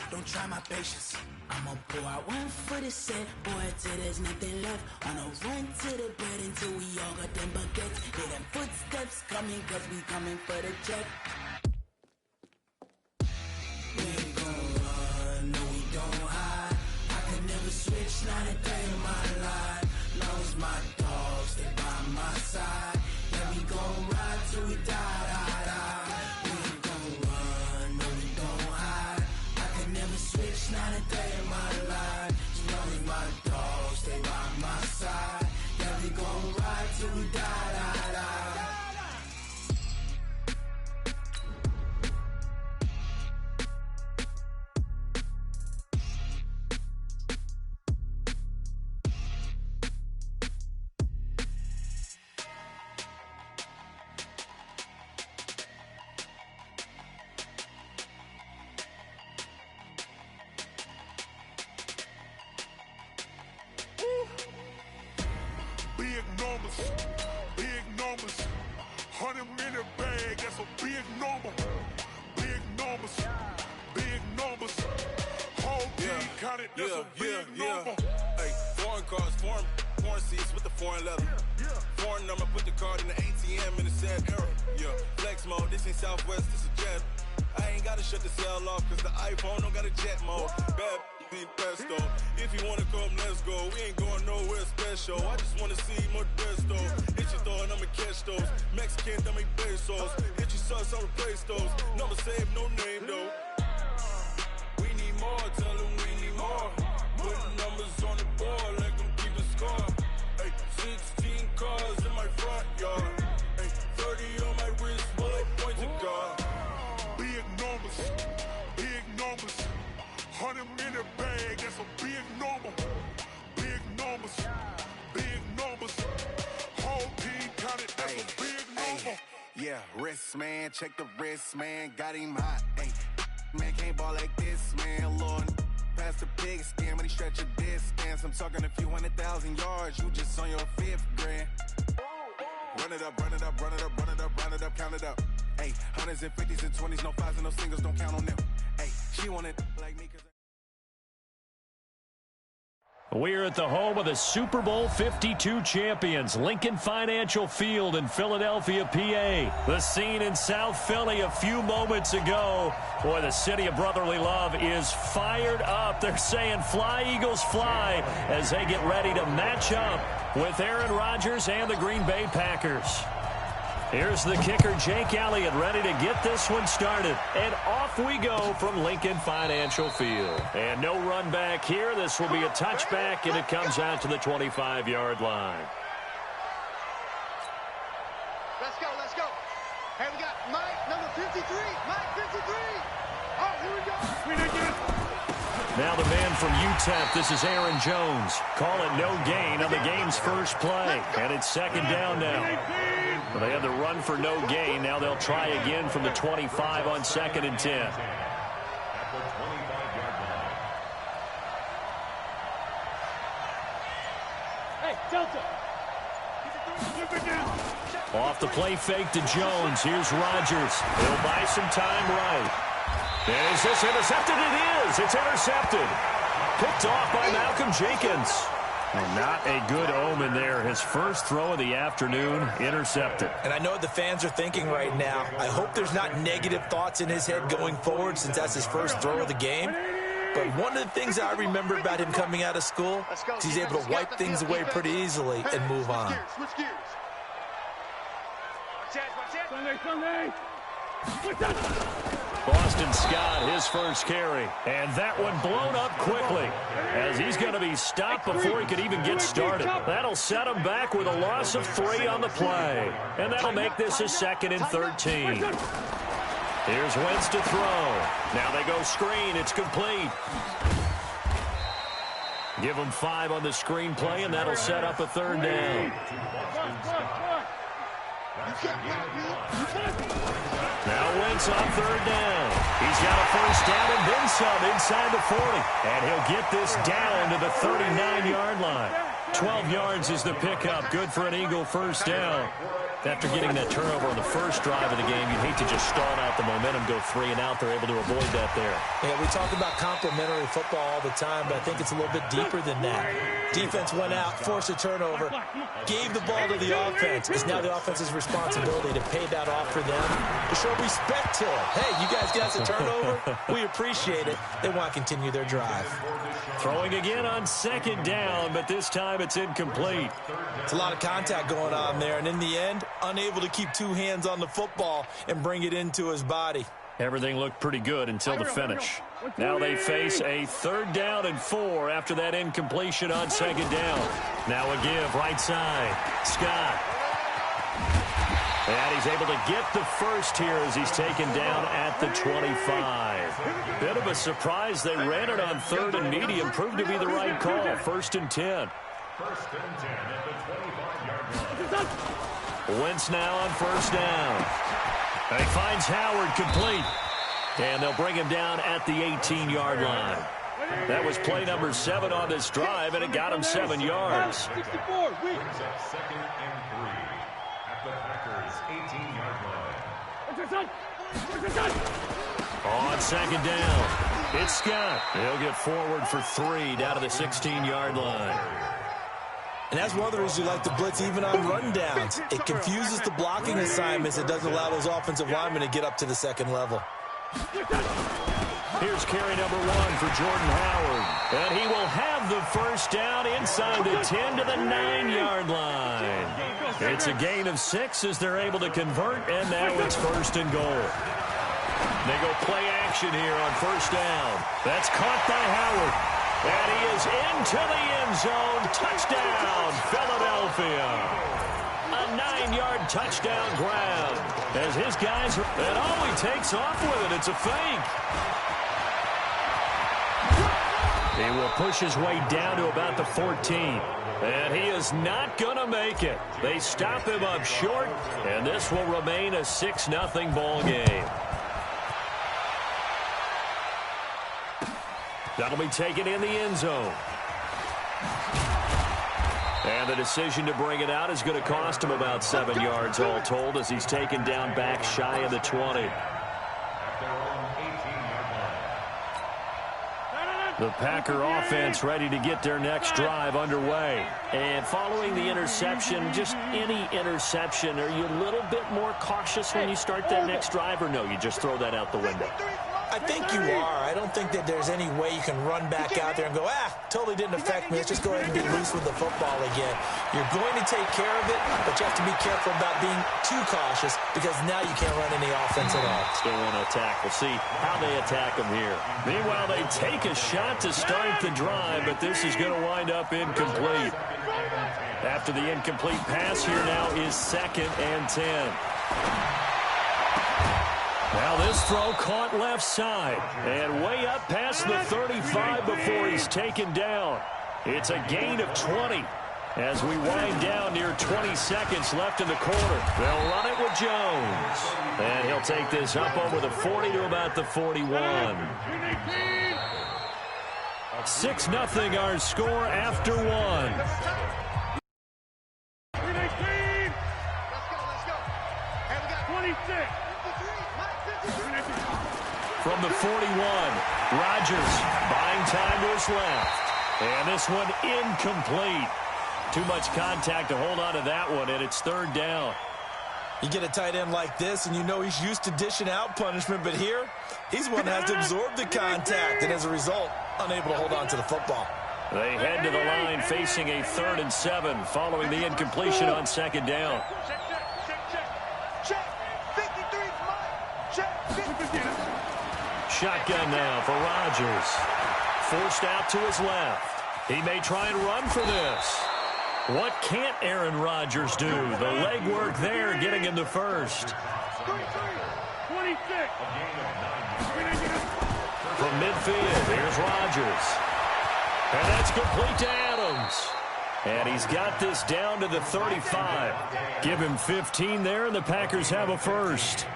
Don't try my patience. I'ma pour out one for the set, boy, till there's nothing left. On a run to the bread until we all got them baguettes. Hear them footsteps coming, cause we coming for the check. We ain't gon' run, no we don't hide. I could never switch, not a day in my life. Long as my dogs stay by my side. Yeah, we gon' ride till we die. We ain't gon' run, no we don't hide. I could never switch, not a day in my life. As long as my dogs stay by my side. Yeah, we gon' ride till we die. Big numbers, 100 minute bag, that's a big number. Big numbers, whole team counted, that's a big number. Hey, foreign cars, foreign seats with the foreign leather. Foreign number, put the card in the ATM in the sad era. Yeah, flex mode, this ain't Southwest, this a jet. I ain't gotta shut the cell off, cause the iPhone don't got a jet mode. Bad, pesto. If you wanna come, let's go. We ain't going nowhere, show. I just wanna see more Modesto. Hit you throwing, I'ma catch those. Mexican, that make pesos. Hit you sauce, I'll replace those. Number save, no name though. We need more, tell them we need more. Putting numbers on the board, like them keep the score. Ay, 16 cars in my front yard. Ay, 30 on my wrist, bullet point to God. Big numbers, big numbers. 100 in the bag, that's a big number. Big numbers, big numbers. Whole team counted, that's a big number. Yeah, wrist man, check the wrist man, got him hot. Ay, man can't ball like this, man. Lord, past the pig skin, but he stretch a distance. I'm talking a few 100,000 yards, you just on your 5th grand. Run it up, run it up, run it up, run it up, run it up, count it up. Ay, 100s and 50s and 20s, no 5s and no singles, don't count on them. Ay, she want it like me 'cause We're at the home of the Super Bowl 52 champions, Lincoln Financial Field in Philadelphia, PA. The scene in South Philly a few moments ago. Boy, the city of brotherly love is fired up. They're saying, "Fly, Eagles, fly," as they get ready to match up with Aaron Rodgers and the Green Bay Packers. Here's the kicker, Jake Elliott, ready to get this one started. And off we go from Lincoln Financial Field. And no run back here. This will be a touchback, and it comes out to the 25-yard line. Let's go, let's go. Hey, we got Mike, number 53. Mike, 53. Oh, here we go. Now the man from UTEP, this is Aaron Jones. Call it no gain on the game's first play. And it's second down now. Well, they had the run for no gain. Now they'll try again from the 25 on 2nd and 10. Hey, Delta. Off the play fake to Jones. Here's Rodgers. He'll buy some time right. And is this intercepted? It is. It's intercepted. Picked off by Malcolm Jenkins. And not a good omen there. His first throw of the afternoon, intercepted. And I know what the fans are thinking right now. I hope there's not negative thoughts in his head going forward since that's his first throw of the game. But one of the things I remember about him coming out of school is he's able to wipe things away pretty easily and move on. Switch gears. Boston Scott, his first carry. And that one blown up quickly as he's going to be stopped before he could even get started. That'll set him back with a loss of 3 on the play. And that'll make this a 2nd and 13. Here's Wentz to throw. Now they go screen. It's complete. Give him 5 on the screen play, and that'll set up a 3rd down. Now Wentz on 3rd down. He's got a first down and then some inside the 40. And he'll get this down to the 39-yard line. 12 yards is the pickup. Good for an Eagle first down. After getting that turnover on the first drive of the game, you'd hate to just stall out the momentum, go 3 and out. They're able to avoid that there. Yeah, we talk about complementary football all the time, but I think it's a little bit deeper than that. Defense went out, forced a turnover, gave the ball to the offense. It's now the offense's responsibility to pay that off for them, to show respect to it. Hey, you guys got us a turnover? We appreciate it. They want to continue their drive. Throwing again on 2nd down, but this time it's incomplete. It's a lot of contact going on there, and in the end, unable to keep 2 hands on the football and bring it into his body. Everything looked pretty good until the finish. Now they face a 3rd down and 4 after that incompletion on 2nd down. Now a give right side. Scott. And he's able to get the first here as he's taken down at the 25. Bit of a surprise. They ran it on 3rd and medium. Proved to be the right call. 1st and 10. 1st and 10 at the 25-yard line. Wentz now on 1st down. And he finds Howard complete. And they'll bring him down at the 18-yard line. That was play number 7 on this drive, and it got him 7 yards. 64. Brings up 2nd and 3 at the Packers' 18-yard line. On 2nd down, it's Scott. He'll get forward for 3 down to the 16-yard line. And that's one of the reasons you like to blitz even on rundowns. It confuses the blocking assignments. It doesn't allow those offensive linemen to get up to the 2nd level. Here's carry number 1 for Jordan Howard. And he will have the first down inside the 10 to the 9-yard line. It's a gain of 6 as they're able to convert, and now it's 1st and goal. They go play action here on 1st down. That's caught by Howard. And he is into the end zone. Touchdown, Philadelphia. A 9-yard touchdown grab. As his guys are, and oh, he takes off with it. It's a fake. He will push his way down to about the 14. And he is not going to make it. They stop him up short, and this will remain a 6-0 ball game. That'll be taken in the end zone. And the decision to bring it out is going to cost him about 7 yards all told as he's taken down back shy of the 20. The Packer offense ready to get their next drive underway. And following the interception, just any interception, are you a little bit more cautious when you start that next drive, or no, you just throw that out the window? I think you are. I don't think that there's any way you can run back out there and go, totally didn't affect me. Let's just go ahead and be loose with the football again. You're going to take care of it, but you have to be careful about being too cautious because now you can't run any offense at all. Still want to attack. We'll see how they attack them here. Meanwhile, they take a shot to start the drive, but this is going to wind up incomplete. After the incomplete pass, here now is 2nd and 10. Now this throw caught left side and way up past the 35 before he's taken down. It's a gain of 20 as we wind down near 20 seconds left in the quarter. They'll run it with Jones. And he'll take this up over the 40 to about the 41. 6-0 our score after 1. From the 41, Rodgers buying time to his left. And this one incomplete. Too much contact to hold on to that one, and it's 3rd down. You get a tight end like this, and you know he's used to dishing out punishment, but here, he's one that has to absorb the contact, and as a result, unable to hold on to the football. They head to the line facing a 3rd and 7 following the incompletion on 2nd down. Shotgun now for Rodgers. Forced out to his left. He may try and run for this. What can't Aaron Rodgers do? The leg work there getting him the first. From midfield, here's Rodgers. And that's complete to Adams. And he's got this down to the 35. Give him 15 there, and the Packers have a first.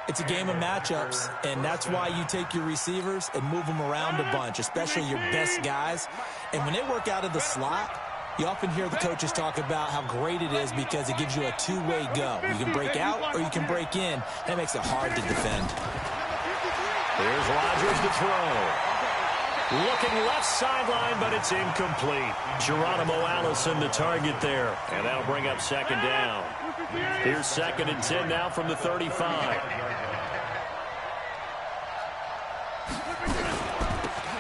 It's a game of matchups, and that's why you take your receivers and move them around a bunch, especially your best guys. And when they work out of the slot, you often hear the coaches talk about how great it is because it gives you a two-way go. You can break out or you can break in. That makes it hard to defend. Here's Rodgers to throw. Looking left sideline, but it's incomplete. Geronimo Allison the target there, and that'll bring up 2nd down. Here's 2nd and 10 now from the 35.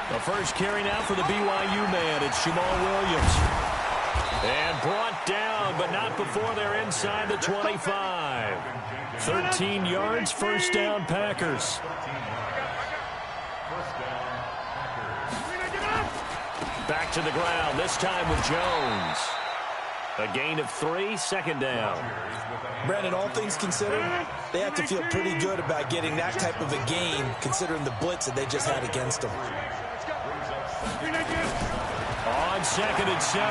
The first carry now for the BYU man. It's Jamal Williams. And brought down, but not before they're inside the 25. 13 yards, 1st down Packers. Back to the ground, this time with Jones. A gain of 3, 2nd down. Brandon, all things considered, they have to feel pretty good about getting that type of a gain, considering the blitz that they just had against them. On 2nd and 7,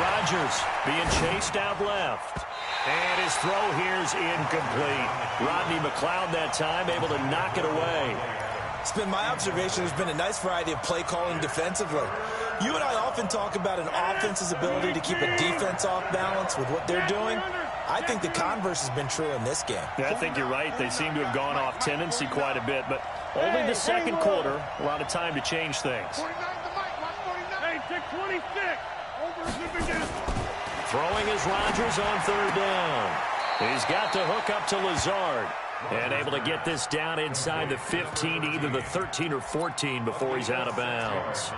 Rodgers being chased out left. And his throw here's incomplete. Rodney McLeod that time able to knock it away. It's been my observation there's been a nice variety of play calling defensively. You and I often talk about an offense's ability to keep a defense off balance with what they're doing. I think the converse has been true in this game. Yeah, I think you're right. They seem to have gone off tendency quite a bit, but only the 2nd quarter, a lot of time to change things. Throwing is Rodgers on 3rd down. He's got to hook up to Lazard. And able to get this down inside the 15, either the 13 or 14 before he's out of bounds.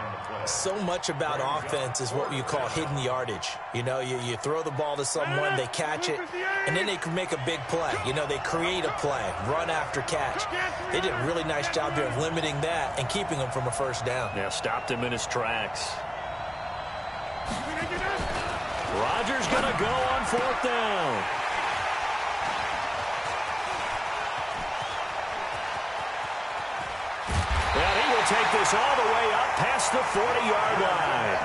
So much about offense is what you call hidden yardage. You know, you throw the ball to someone, they catch it, and then they can make a big play. You know, they create a play, run after catch. They did a really nice job here of limiting that and keeping him from a first down. Yeah, stopped him in his tracks. Rodgers going to go on fourth down. And he will take this all the way up past the 40-yard line.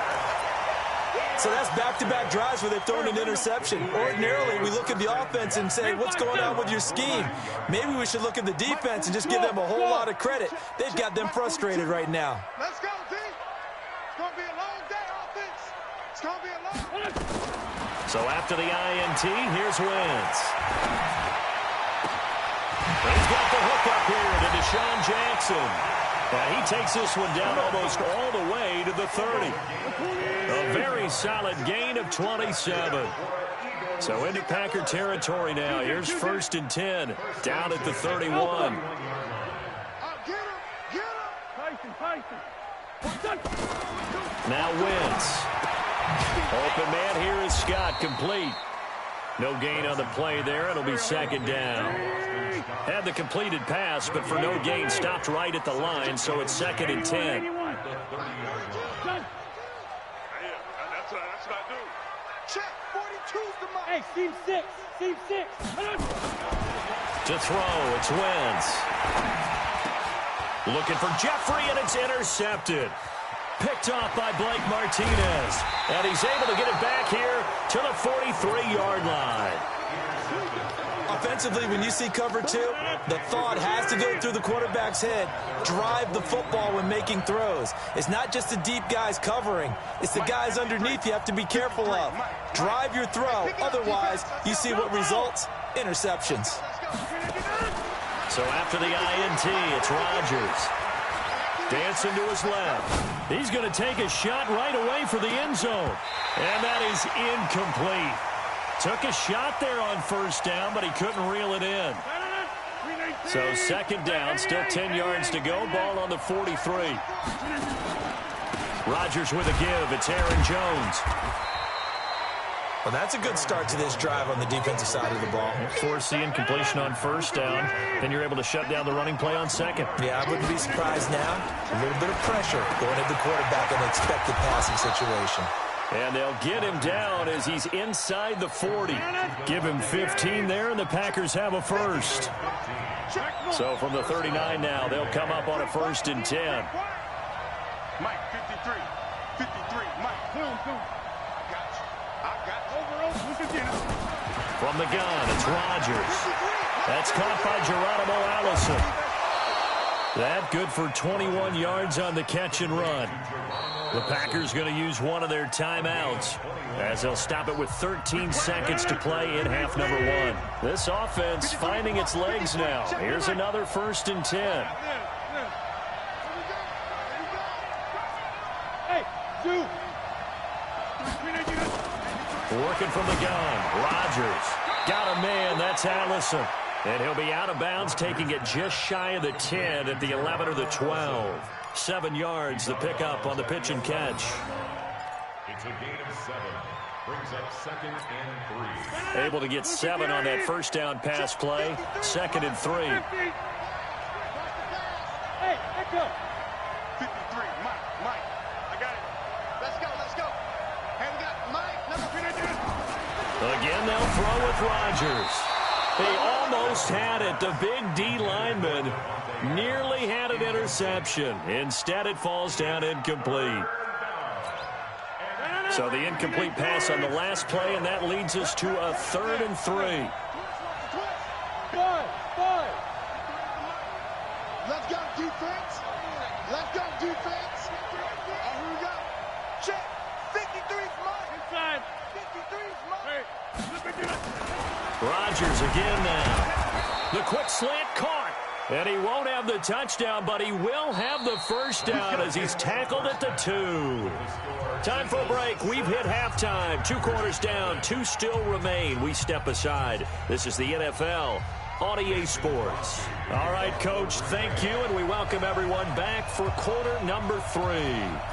So that's back-to-back drives where they've thrown an interception. Ordinarily, we look at the offense and say, what's going on with your scheme? Maybe we should look at the defense and just give them a whole lot of credit. They've got them frustrated right now. Let's go, team. It's going to be a long day, offense. It's going to be a long day. So after the INT, here's Wentz. He's got the hook up here to Deshaun Jackson. And he takes this one down almost all the way to the 30. A very solid gain of 27. So into Packer territory now. Here's 1st and 10, down at the 31. Now Wentz. Open man here is Scott, complete. No gain on the play there. It'll be 2nd down. Had the completed pass, but for no gain, stopped right at the line, so it's 2nd and 10. That's what I do. Check, 42's the mark. Hey, team 6, team 6. To throw, it's Wentz. Looking for Jeffrey, and it's intercepted. Picked off by Blake Martinez. And he's able to get it back here to the 43-yard line. Offensively, when you see cover 2, the thought has to go through the quarterback's head. Drive the football when making throws. It's not just the deep guys covering. It's the guys underneath you have to be careful of. Drive your throw. Otherwise, you see what results? Interceptions. So after the INT, it's Rodgers. Dancing to his left. He's going to take a shot right away for the end zone. And that is incomplete. Took a shot there on 1st down, but he couldn't reel it in. So 2nd down, still 10 yards to go. Ball on the 43. Rodgers with a give. It's Aaron Jones. Well, that's a good start to this drive on the defensive side of the ball. Force the incompletion on 1st down. Then you're able to shut down the running play on 2nd. Yeah, I wouldn't be surprised now. A little bit of pressure going at the quarterback in an expected passing situation. And they'll get him down as he's inside the 40. Give him 15 there, and the Packers have a first. So from the 39 now, they'll come up on a 1st and 10. Mike, 53. 53, Mike. From the gun, it's Rodgers. That's caught by Geronimo Allison. That good for 21 yards on the catch and run. The Packers going to use one of their timeouts as they'll stop it with 13 seconds to play in half number 1. This offense finding its legs now. Here's another 1st and 10. Hey, two. Working from the gun. Rodgers got a man. That's Allison. And he'll be out of bounds, taking it just shy of the 10 at the 11 or the 12. 7 yards, the pickup on the pitch and catch. It's a gain of 7. Brings up 2nd and 3. Able to get 7 on that 1st down pass play. 2nd and 3. Hey, echo. 53, Mike. I got it. Let's go. Hey, we got Mike, number 53. Again, they'll throw with Rodgers. They almost had it. The big D lineman nearly had an interception. Instead, it falls down incomplete. So the incomplete pass on the last play, and that leads us to a 3rd and 3. Five. Let's go, defense. Oh, here we go. Check. 53's Mike. Inside. 53's Mike. Rodgers again now. The quick slant caught. And he won't have the touchdown, but he will have the 1st down as he's tackled at the 2. Time for a break. We've hit halftime. 2 quarters down. 2 still remain. We step aside. This is the NFL on EA Sports. All right, Coach, thank you, and we welcome everyone back for quarter number 3.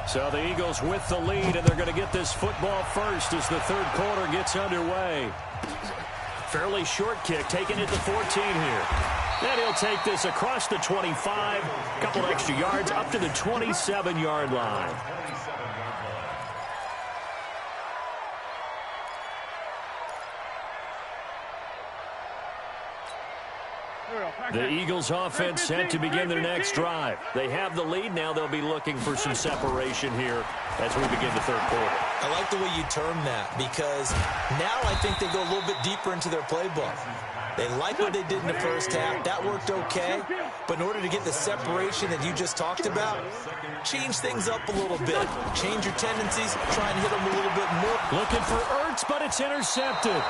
So the Eagles with the lead, and they're going to get this football first as the third quarter gets underway. Fairly short kick, taking it to 14 here. And he'll take this across the 25, a couple extra yards, up to the 27-yard line. The Eagles offense set to begin their next drive. They have the lead. Now they'll be looking for some separation here as we begin the third quarter. I like the way you term that because now I think they go a little bit deeper into their playbook. They like what they did in the first half. That worked okay. But in order to get the separation that you just talked about, change things up a little bit. Change your tendencies. Try and hit them a little bit more. Looking for Ertz, but it's intercepted.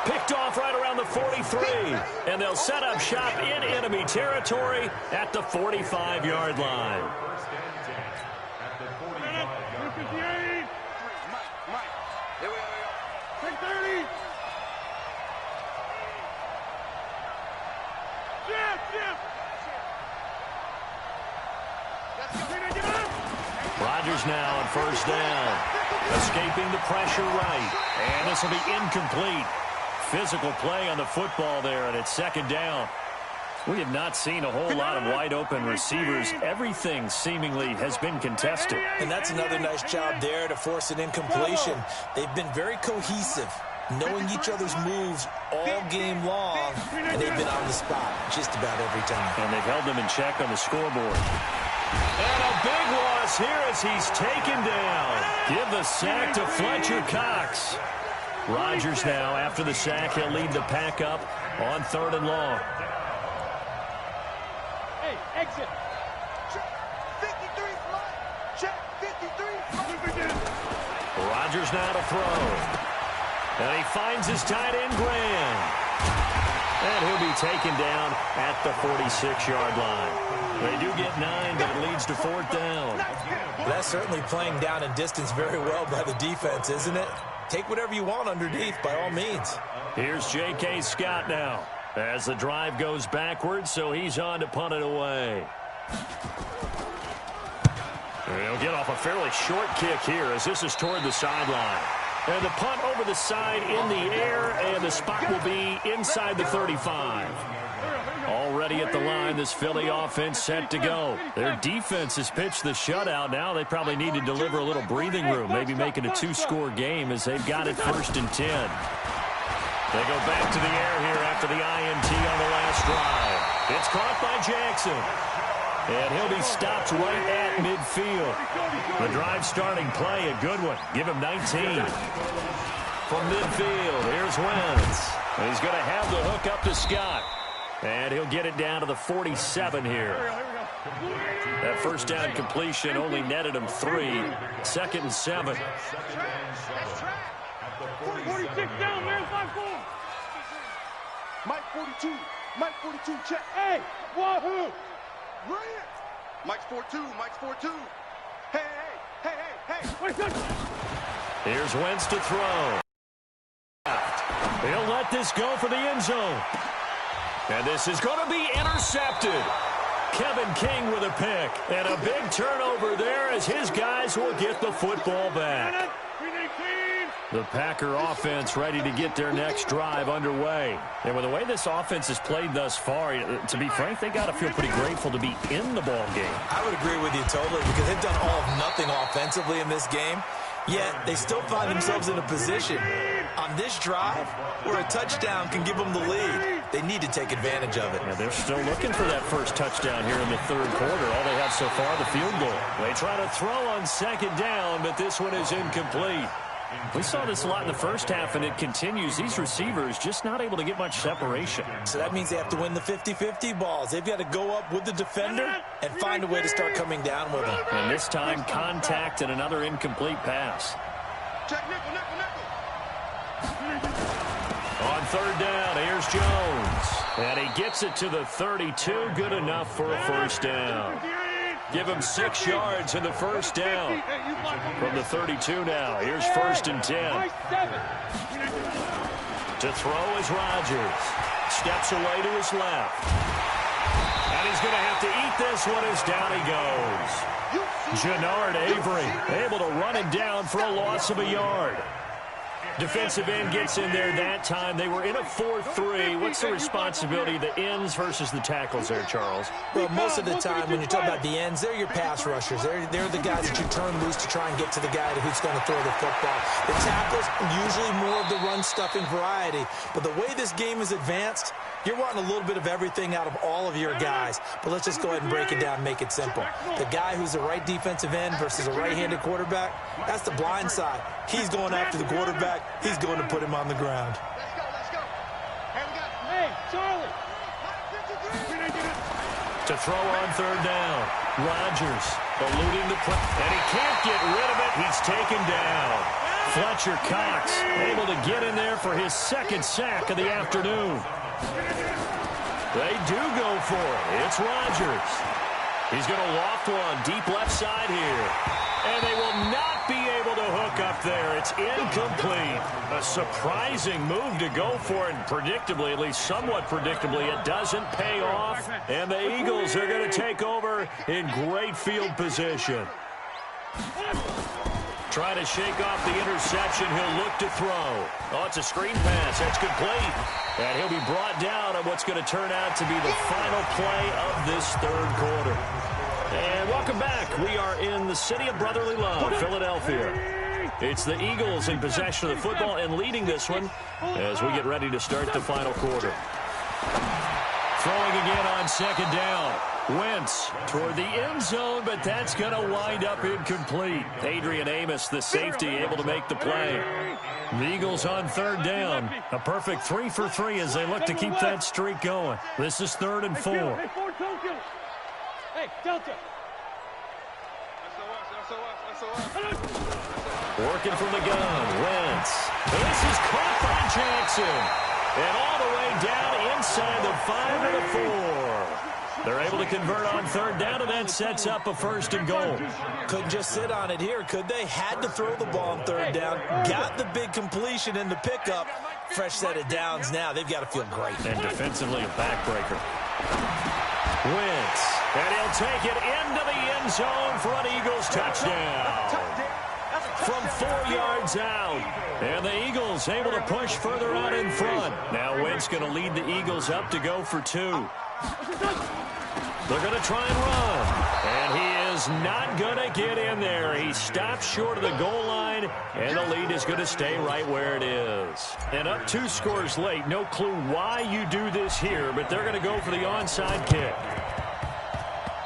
Picked off right around the 43. And they'll set up shop in enemy territory at the 45-yard line. Rodgers now on first down. Escaping the pressure right. And this will be incomplete. Physical play on the football there, and it's second down. We have not seen a whole lot of wide-open receivers. Everything seemingly has been contested. And that's another nice job there to force an incompletion. They've been very cohesive, knowing each other's moves all game long, and they've been on the spot just about every time. And they've held them in check on the scoreboard. And a big loss here as he's taken down. Give the sack to Fletcher Cox. Rodgers now, after the sack, he'll lead the pack up on 3rd and long. Hey, exit. Check 53, flat. Check 53. Rodgers now to throw. And he finds his tight end, Graham. And he'll be taken down at the 46-yard line. They do get 9, but it leads to 4th down. That's certainly playing down in distance very well by the defense, isn't it? Take whatever you want underneath, by all means. Here's J.K. Scott now as the drive goes backwards, so he's on to punt it away. He'll get off a fairly short kick here as this is toward the sideline. And the punt over the side in the air, and the spot will be inside the 35. Already at the line, this Philly offense set to go. Their defense has pitched the shutout. Now they probably need to deliver a little breathing room, maybe make it a 2-score game as they've got it 1st and 10. They go back to the air here after the INT on the last drive. It's caught by Jackson. And he'll be stopped right at midfield. The drive starting play, a good one. Give him 19. From midfield, here's Wentz. And he's going to have the hook up to Scott. And he'll get it down to the 47 here. That first down completion only netted him 3. 2nd and 7. 46 down, man. 5-4. Mike 42. Mike 42, check. Hey, wahoo. Right here. Mike's 4-2. Mike's 4-2. Hey. Here's Wentz to throw. He'll let this go for the end zone. And this is going to be intercepted. Kevin King with a pick. And a big turnover there as his guys will get the football back. The Packer offense ready to get their next drive underway. And with the way this offense has played thus far, to be frank, they got to feel pretty grateful to be in the ball game. I would agree with you totally because they've done all of nothing offensively in this game. Yet they still find themselves in a position on this drive where a touchdown can give them the lead. They need to take advantage of it. Yeah, they're still looking for that first touchdown here in the third quarter. All they have so far, the field goal. They try to throw on 2nd down, but this one is incomplete. We saw this a lot in the first half, and it continues. These receivers just not able to get much separation. So that means they have to win the 50-50 balls. They've got to go up with the defender and find a way to start coming down with them. And this time, contact and another incomplete pass. Check nickel. On 3rd down, here's Jones. And he gets it to the 32. Good enough for a first down. Give him 6 yards in the first down. From the 32 now, here's 1st and 10. To throw is Rodgers. steps away to his left. And he's going to have to eat this one as down he goes. Jannard Avery able to run him down for a loss of a yard. Defensive end gets in there that time. They were in a 4-3. What's the responsibility of the ends versus the tackles there, Charles? Well, most of the time when you talk about the ends, they're your pass rushers. They're the guys that you turn loose to try and get to the guy who's going to throw the football. The tackles, usually more of the run-stuffing variety. But the way this game is advanced, you're wanting a little bit of everything out of all of your guys. But let's just go ahead and break it down and make it simple. The guy who's the right defensive end versus a right-handed quarterback, that's the blind side. He's going after the quarterback. He's going to put him on the ground. Let's go, let's go. Hey, we got. Hey, Charlie. To throw on third down. Rodgers eluding the play. And he can't get rid of it. He's taken down. Fletcher Cox able to get in there for his second sack of the afternoon. They do go for it. It's Rodgers. He's going to loft one deep left side here. And they will not be able to hook up there. It's incomplete. A surprising move to go for it. And predictably, at least somewhat predictably, it doesn't pay off. And the Eagles are going to take over in great field position. Trying to shake off the interception. He'll look to throw. Oh, it's a screen pass. That's complete. And he'll be brought down on what's going to turn out to be the final play of this third quarter. And welcome back. We are in the city of brotherly love, Philadelphia. It's the Eagles in possession of the football and leading this one as we get ready to start the final quarter. Throwing again on second down. Wentz toward the end zone, but that's going to wind up incomplete. Adrian Amos, the safety, able to make the play. The Eagles on third down. A perfect 3 for 3 as they look to keep that streak going. This is 3rd and 4. Hey, Delta. Working from the gun, Wentz. This is caught by Jackson. And all the way down inside the 5 and the 4. They're able to convert on third down, and that sets up a 1st and goal. Couldn't just sit on it here, could they? Had to throw the ball on third down. Got the big completion in the pickup. Fresh set of downs now. They've got to feel great. And defensively, a backbreaker. Wentz. And he'll take it into the end zone for an Eagles touchdown. From 4 yards out. And the Eagles able to push further out in front. Now Wentz going to lead the Eagles up to go for 2. They're going to try and run. And he is not going to get in there. He stops short of the goal line, and the lead is going to stay right where it is. And up 2 scores late. No clue why you do this here, but they're going to go for the onside kick.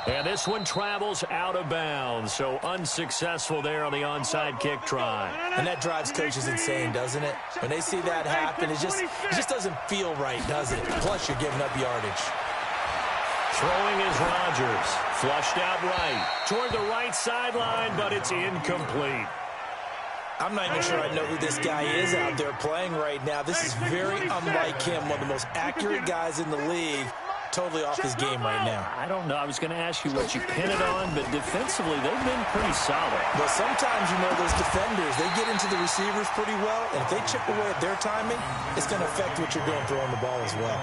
And this one travels out of bounds, so unsuccessful there on the onside kick try. And that drives coaches insane, doesn't it? When they see that happen, it just doesn't feel right, does it? Plus, you're giving up yardage. Throwing is Rodgers. Flushed out right. Toward the right sideline, but it's incomplete. I'm not even sure I know who this guy is out there playing right now. This is very unlike him, one of the most accurate guys in the league. Totally off his game right now. I don't know. I was going to ask you what you pin it on, but defensively, they've been pretty solid. Well, sometimes, those defenders, they get into the receivers pretty well, and if they chip away at their timing, it's going to affect what you're doing throwing the ball as well.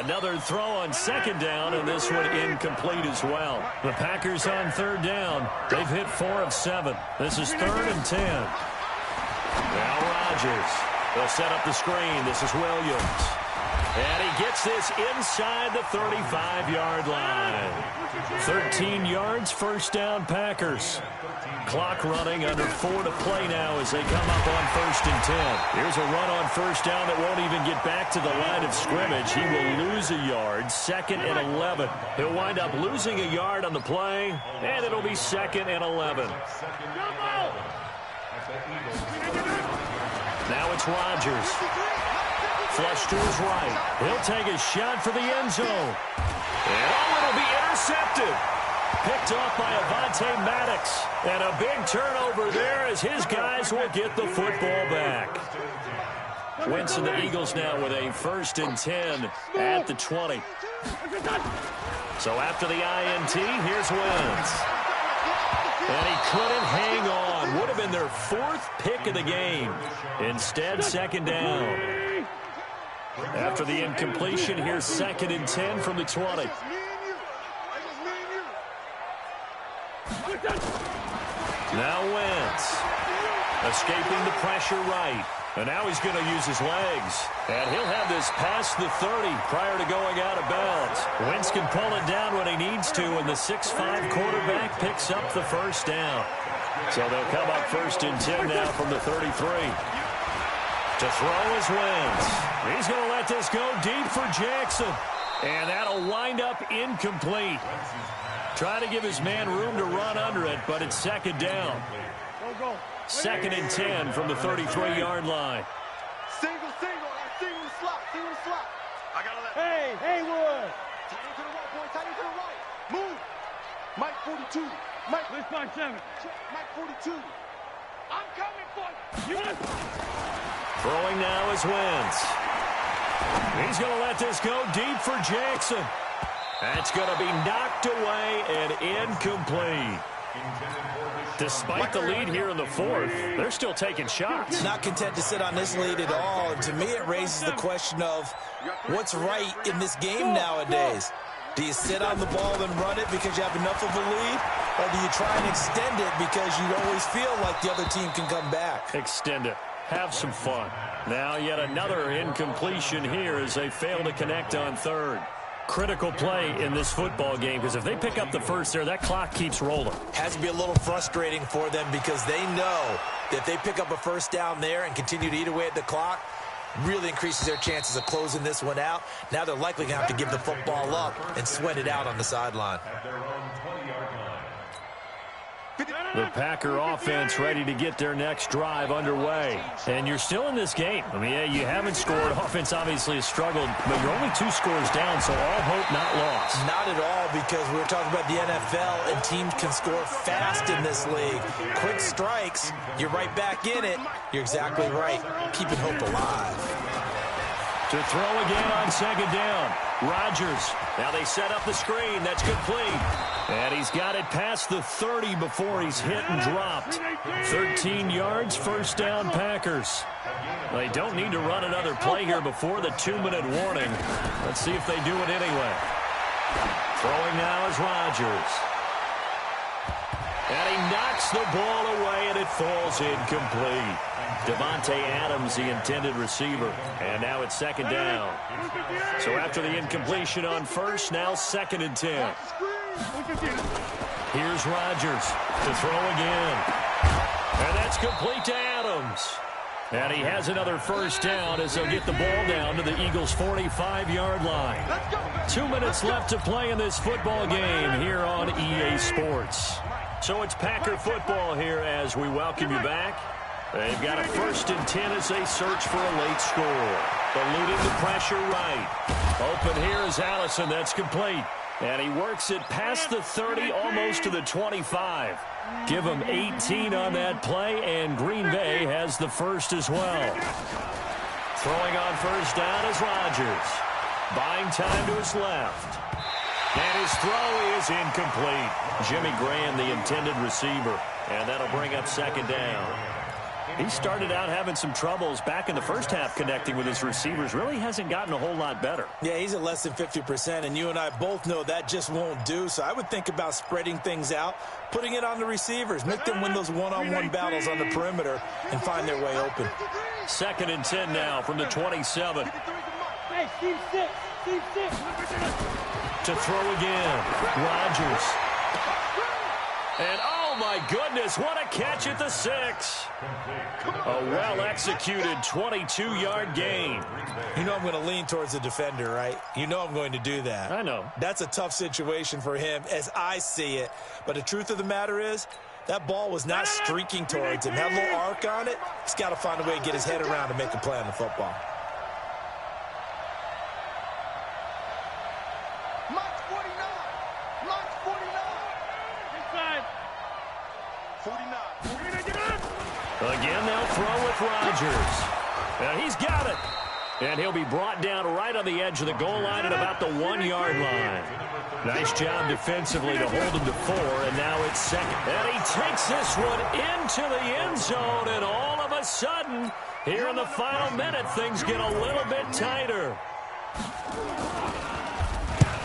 Another throw on second down, and this one incomplete as well. The Packers on third down. They've hit 4 of 7. This is 3rd and 10. Now Rodgers. They'll set up the screen. This is Williams. And he gets this inside the 35-yard line. 13 yards, 1st down Packers. Clock running, under 4 to play now as they come up on 1st and 10. Here's a run on 1st down that won't even get back to the line of scrimmage. He will lose a yard, 2nd and 11. He'll wind up losing a yard on the play, and it'll be 2nd and 11. Now it's Rodgers. Flush to his right. He'll take a shot for the end zone. And it'll be intercepted. Picked off by Avonte Maddox. And a big turnover there as his guys will get the football back. Wentz and the Eagles now with a 1st and 10 at the 20. So after the INT, here's Wentz. And he couldn't hang on. Would have been their 4th pick of the game. Instead, 2nd down. After the incompletion, here's 2nd and 10 from the 20. Now Wentz. Escaping the pressure right. And now he's going to use his legs. And he'll have this past the 30 prior to going out of bounds. Wentz can pull it down when he needs to, and the 6'5" quarterback picks up the first down. So they'll come up 1st and 10 now from the 33. To throw is Wentz. He's going to let this go deep for Jackson. And that'll wind up incomplete. Trying to give his man room to run under it, but it's 2nd down. 2nd and 10 from the 33-yard line. Single, single the slot, I got it. Hey, Haywood. Tight end to the right, boy, tight end to the right. Move. Mike 42. Mike. Let's find 7. Mike 42. I'm coming for you. Throwing now is Wentz. He's going to let this go deep for Jackson. That's going to be knocked away and incomplete. Despite the lead here in the 4th, they're still taking shots. Not content to sit on this lead at all. And to me, it raises the question of what's right in this game nowadays. Do you sit on the ball and run it because you have enough of a lead? Or do you try and extend it because you always feel like the other team can come back? Extend it. Have some fun. Now yet another incompletion here as they fail to connect on 3rd. Critical play in this football game, because if they pick up the first there, that clock keeps rolling. Has to be a little frustrating for them because they know that if they pick up a first down there and continue to eat away at the clock, really increases their chances of closing this one out. Now they're likely going to have to give the football up and sweat it out on the sideline. The Packer offense ready to get their next drive underway. And you're still in this game. I mean, yeah, you haven't scored. Offense obviously has struggled, but you're only 2 scores down, so all hope not lost. Not at all, because we were talking about the NFL, and teams can score fast in this league. Quick strikes, you're right back in it. You're exactly right. Keeping hope alive. To throw again on 2nd down. Rodgers. Now they set up the screen. That's complete. And he's got it past the 30 before he's hit and dropped. 13 yards, 1st down Packers. They don't need to run another play here before the 2-minute warning. Let's see if they do it anyway. Throwing now is Rodgers. And he knocks the ball away, and it falls incomplete. Davante Adams, the intended receiver. And now it's 2nd down. So after the incompletion on 1st, now 2nd and 10. Here's Rodgers to throw again. And that's complete to Adams. And he has another 1st down as they'll get the ball down to the Eagles' 45-yard line. 2 minutes left to play in this football game here on EA Sports. So it's Packer football here as we welcome you back. They've got a 1st and 10 as they search for a late score. Eluding the pressure right. Open here is Allison. That's complete. And he works it past the 30, almost to the 25. Give him 18 on that play, and Green Bay has the first as well. Throwing on 1st down is Rodgers. Buying time to his left. And his throw is incomplete. Jimmy Graham, the intended receiver. And that'll bring up 2nd down. He started out having some troubles back in the first half connecting with his receivers. Really hasn't gotten a whole lot better. Yeah, he's at less than 50%, and you and I both know that just won't do. So I would think about spreading things out, putting it on the receivers, make them win those one-on-one battles on the perimeter and find their way open. 2nd and 10 now from the 27. Hey, Steve 6. To throw again. Rodgers. And oh my goodness, what a catch at the 6. A well-executed 22-yard gain. You know I'm going to lean towards the defender, right? You know I'm going to do that. I know. That's a tough situation for him as I see it. But the truth of the matter is, that ball was not streaking towards him. Had a little arc on it. He's got to find a way to get his head around to make a play on the football. Mike 49. Mike 49. Inside. 49. Again, they'll throw with Rodgers. And he's got it. And he'll be brought down right on the edge of the goal line at about the 1-yard line. Nice job defensively to hold him to 4, and now it's second. And he takes this one into the end zone, and all of a sudden, here in the final minute, things get a little bit tighter.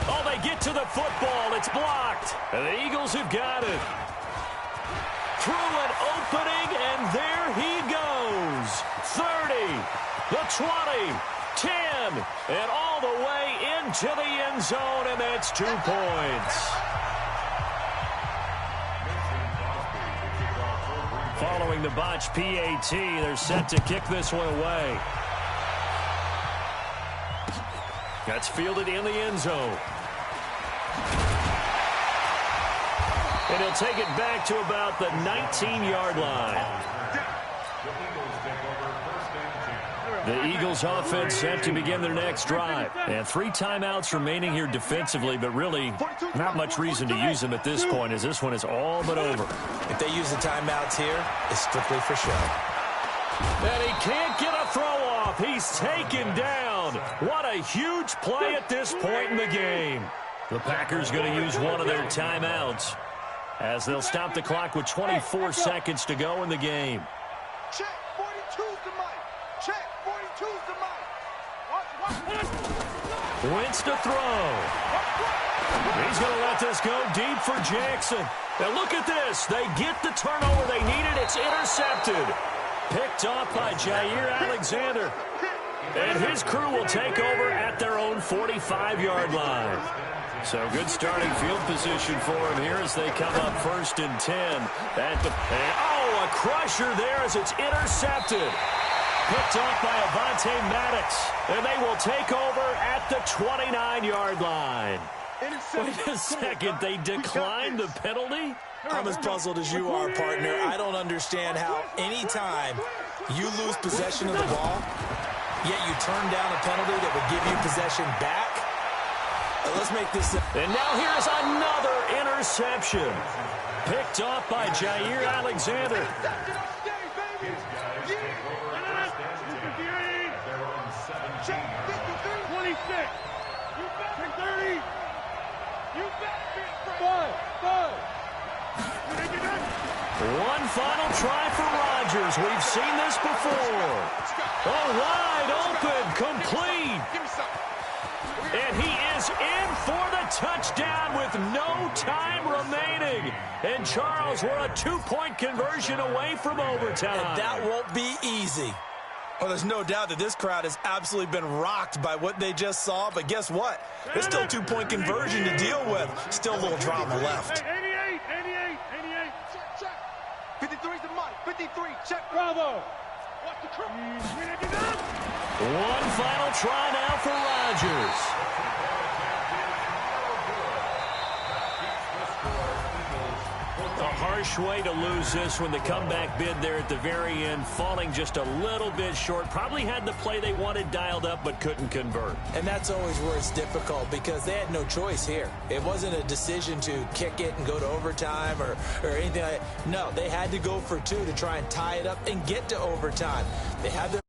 Oh, they get to the football. It's blocked. And the Eagles have got it. Through an opening, and there he goes. 30, the 20, 10, and all the way into the end zone, and that's 2 points. Following the botch PAT, they're set to kick this one away. That's fielded in the end zone. And he'll take it back to about the 19-yard line. The Eagles offense set to begin their next drive. And 3 timeouts remaining here defensively, but really not much reason to use them at this point, as this one is all but over. If they use the timeouts here, it's strictly for show. And he can't get a throw off. He's taken down. What a huge play at this point in the game. The Packers going to use one of their timeouts as they'll stop the clock with 24 seconds to go in the game. Check, 42's the mic. Check, 42's the mic. Wentz to throw. He's going to let this go deep for Jackson. Now look at this. They get the turnover they needed. It's intercepted. Picked off by Jair Alexander. And his crew will take over at their own 45-yard line. So good starting field position for him here as they come up 1st and 10. A crusher there as it's intercepted. Picked off by Avonte Maddox. And they will take over at the 29-yard line. Wait a second, they declined the penalty? I'm as puzzled as you are, partner. I don't understand how any time you lose possession of the ball, yet you turn down a penalty that would give you possession back. Let's make this. And now here's another interception. Picked off by Jair Alexander. One final try for Rodgers. We've seen this before. Oh, wide open, complete. And he is in for the touchdown with no time remaining. And Charles, we're a 2-point conversion away from overtime. And that won't be easy. Oh, there's no doubt that this crowd has absolutely been rocked by what they just saw. But guess what? There's still a 2-point conversion to deal with. Still a little drama left. 88. Check. 53's the mic. 53. Check. Bravo. Watch the crew. One final try now for Rodgers. A harsh way to lose this when the comeback bid there at the very end, falling just a little bit short. Probably had the play they wanted dialed up, but couldn't convert. And that's always where it's difficult because they had no choice here. It wasn't a decision to kick it and go to overtime or anything like that. No, they had to go for 2 to try and tie it up and get to overtime. They had the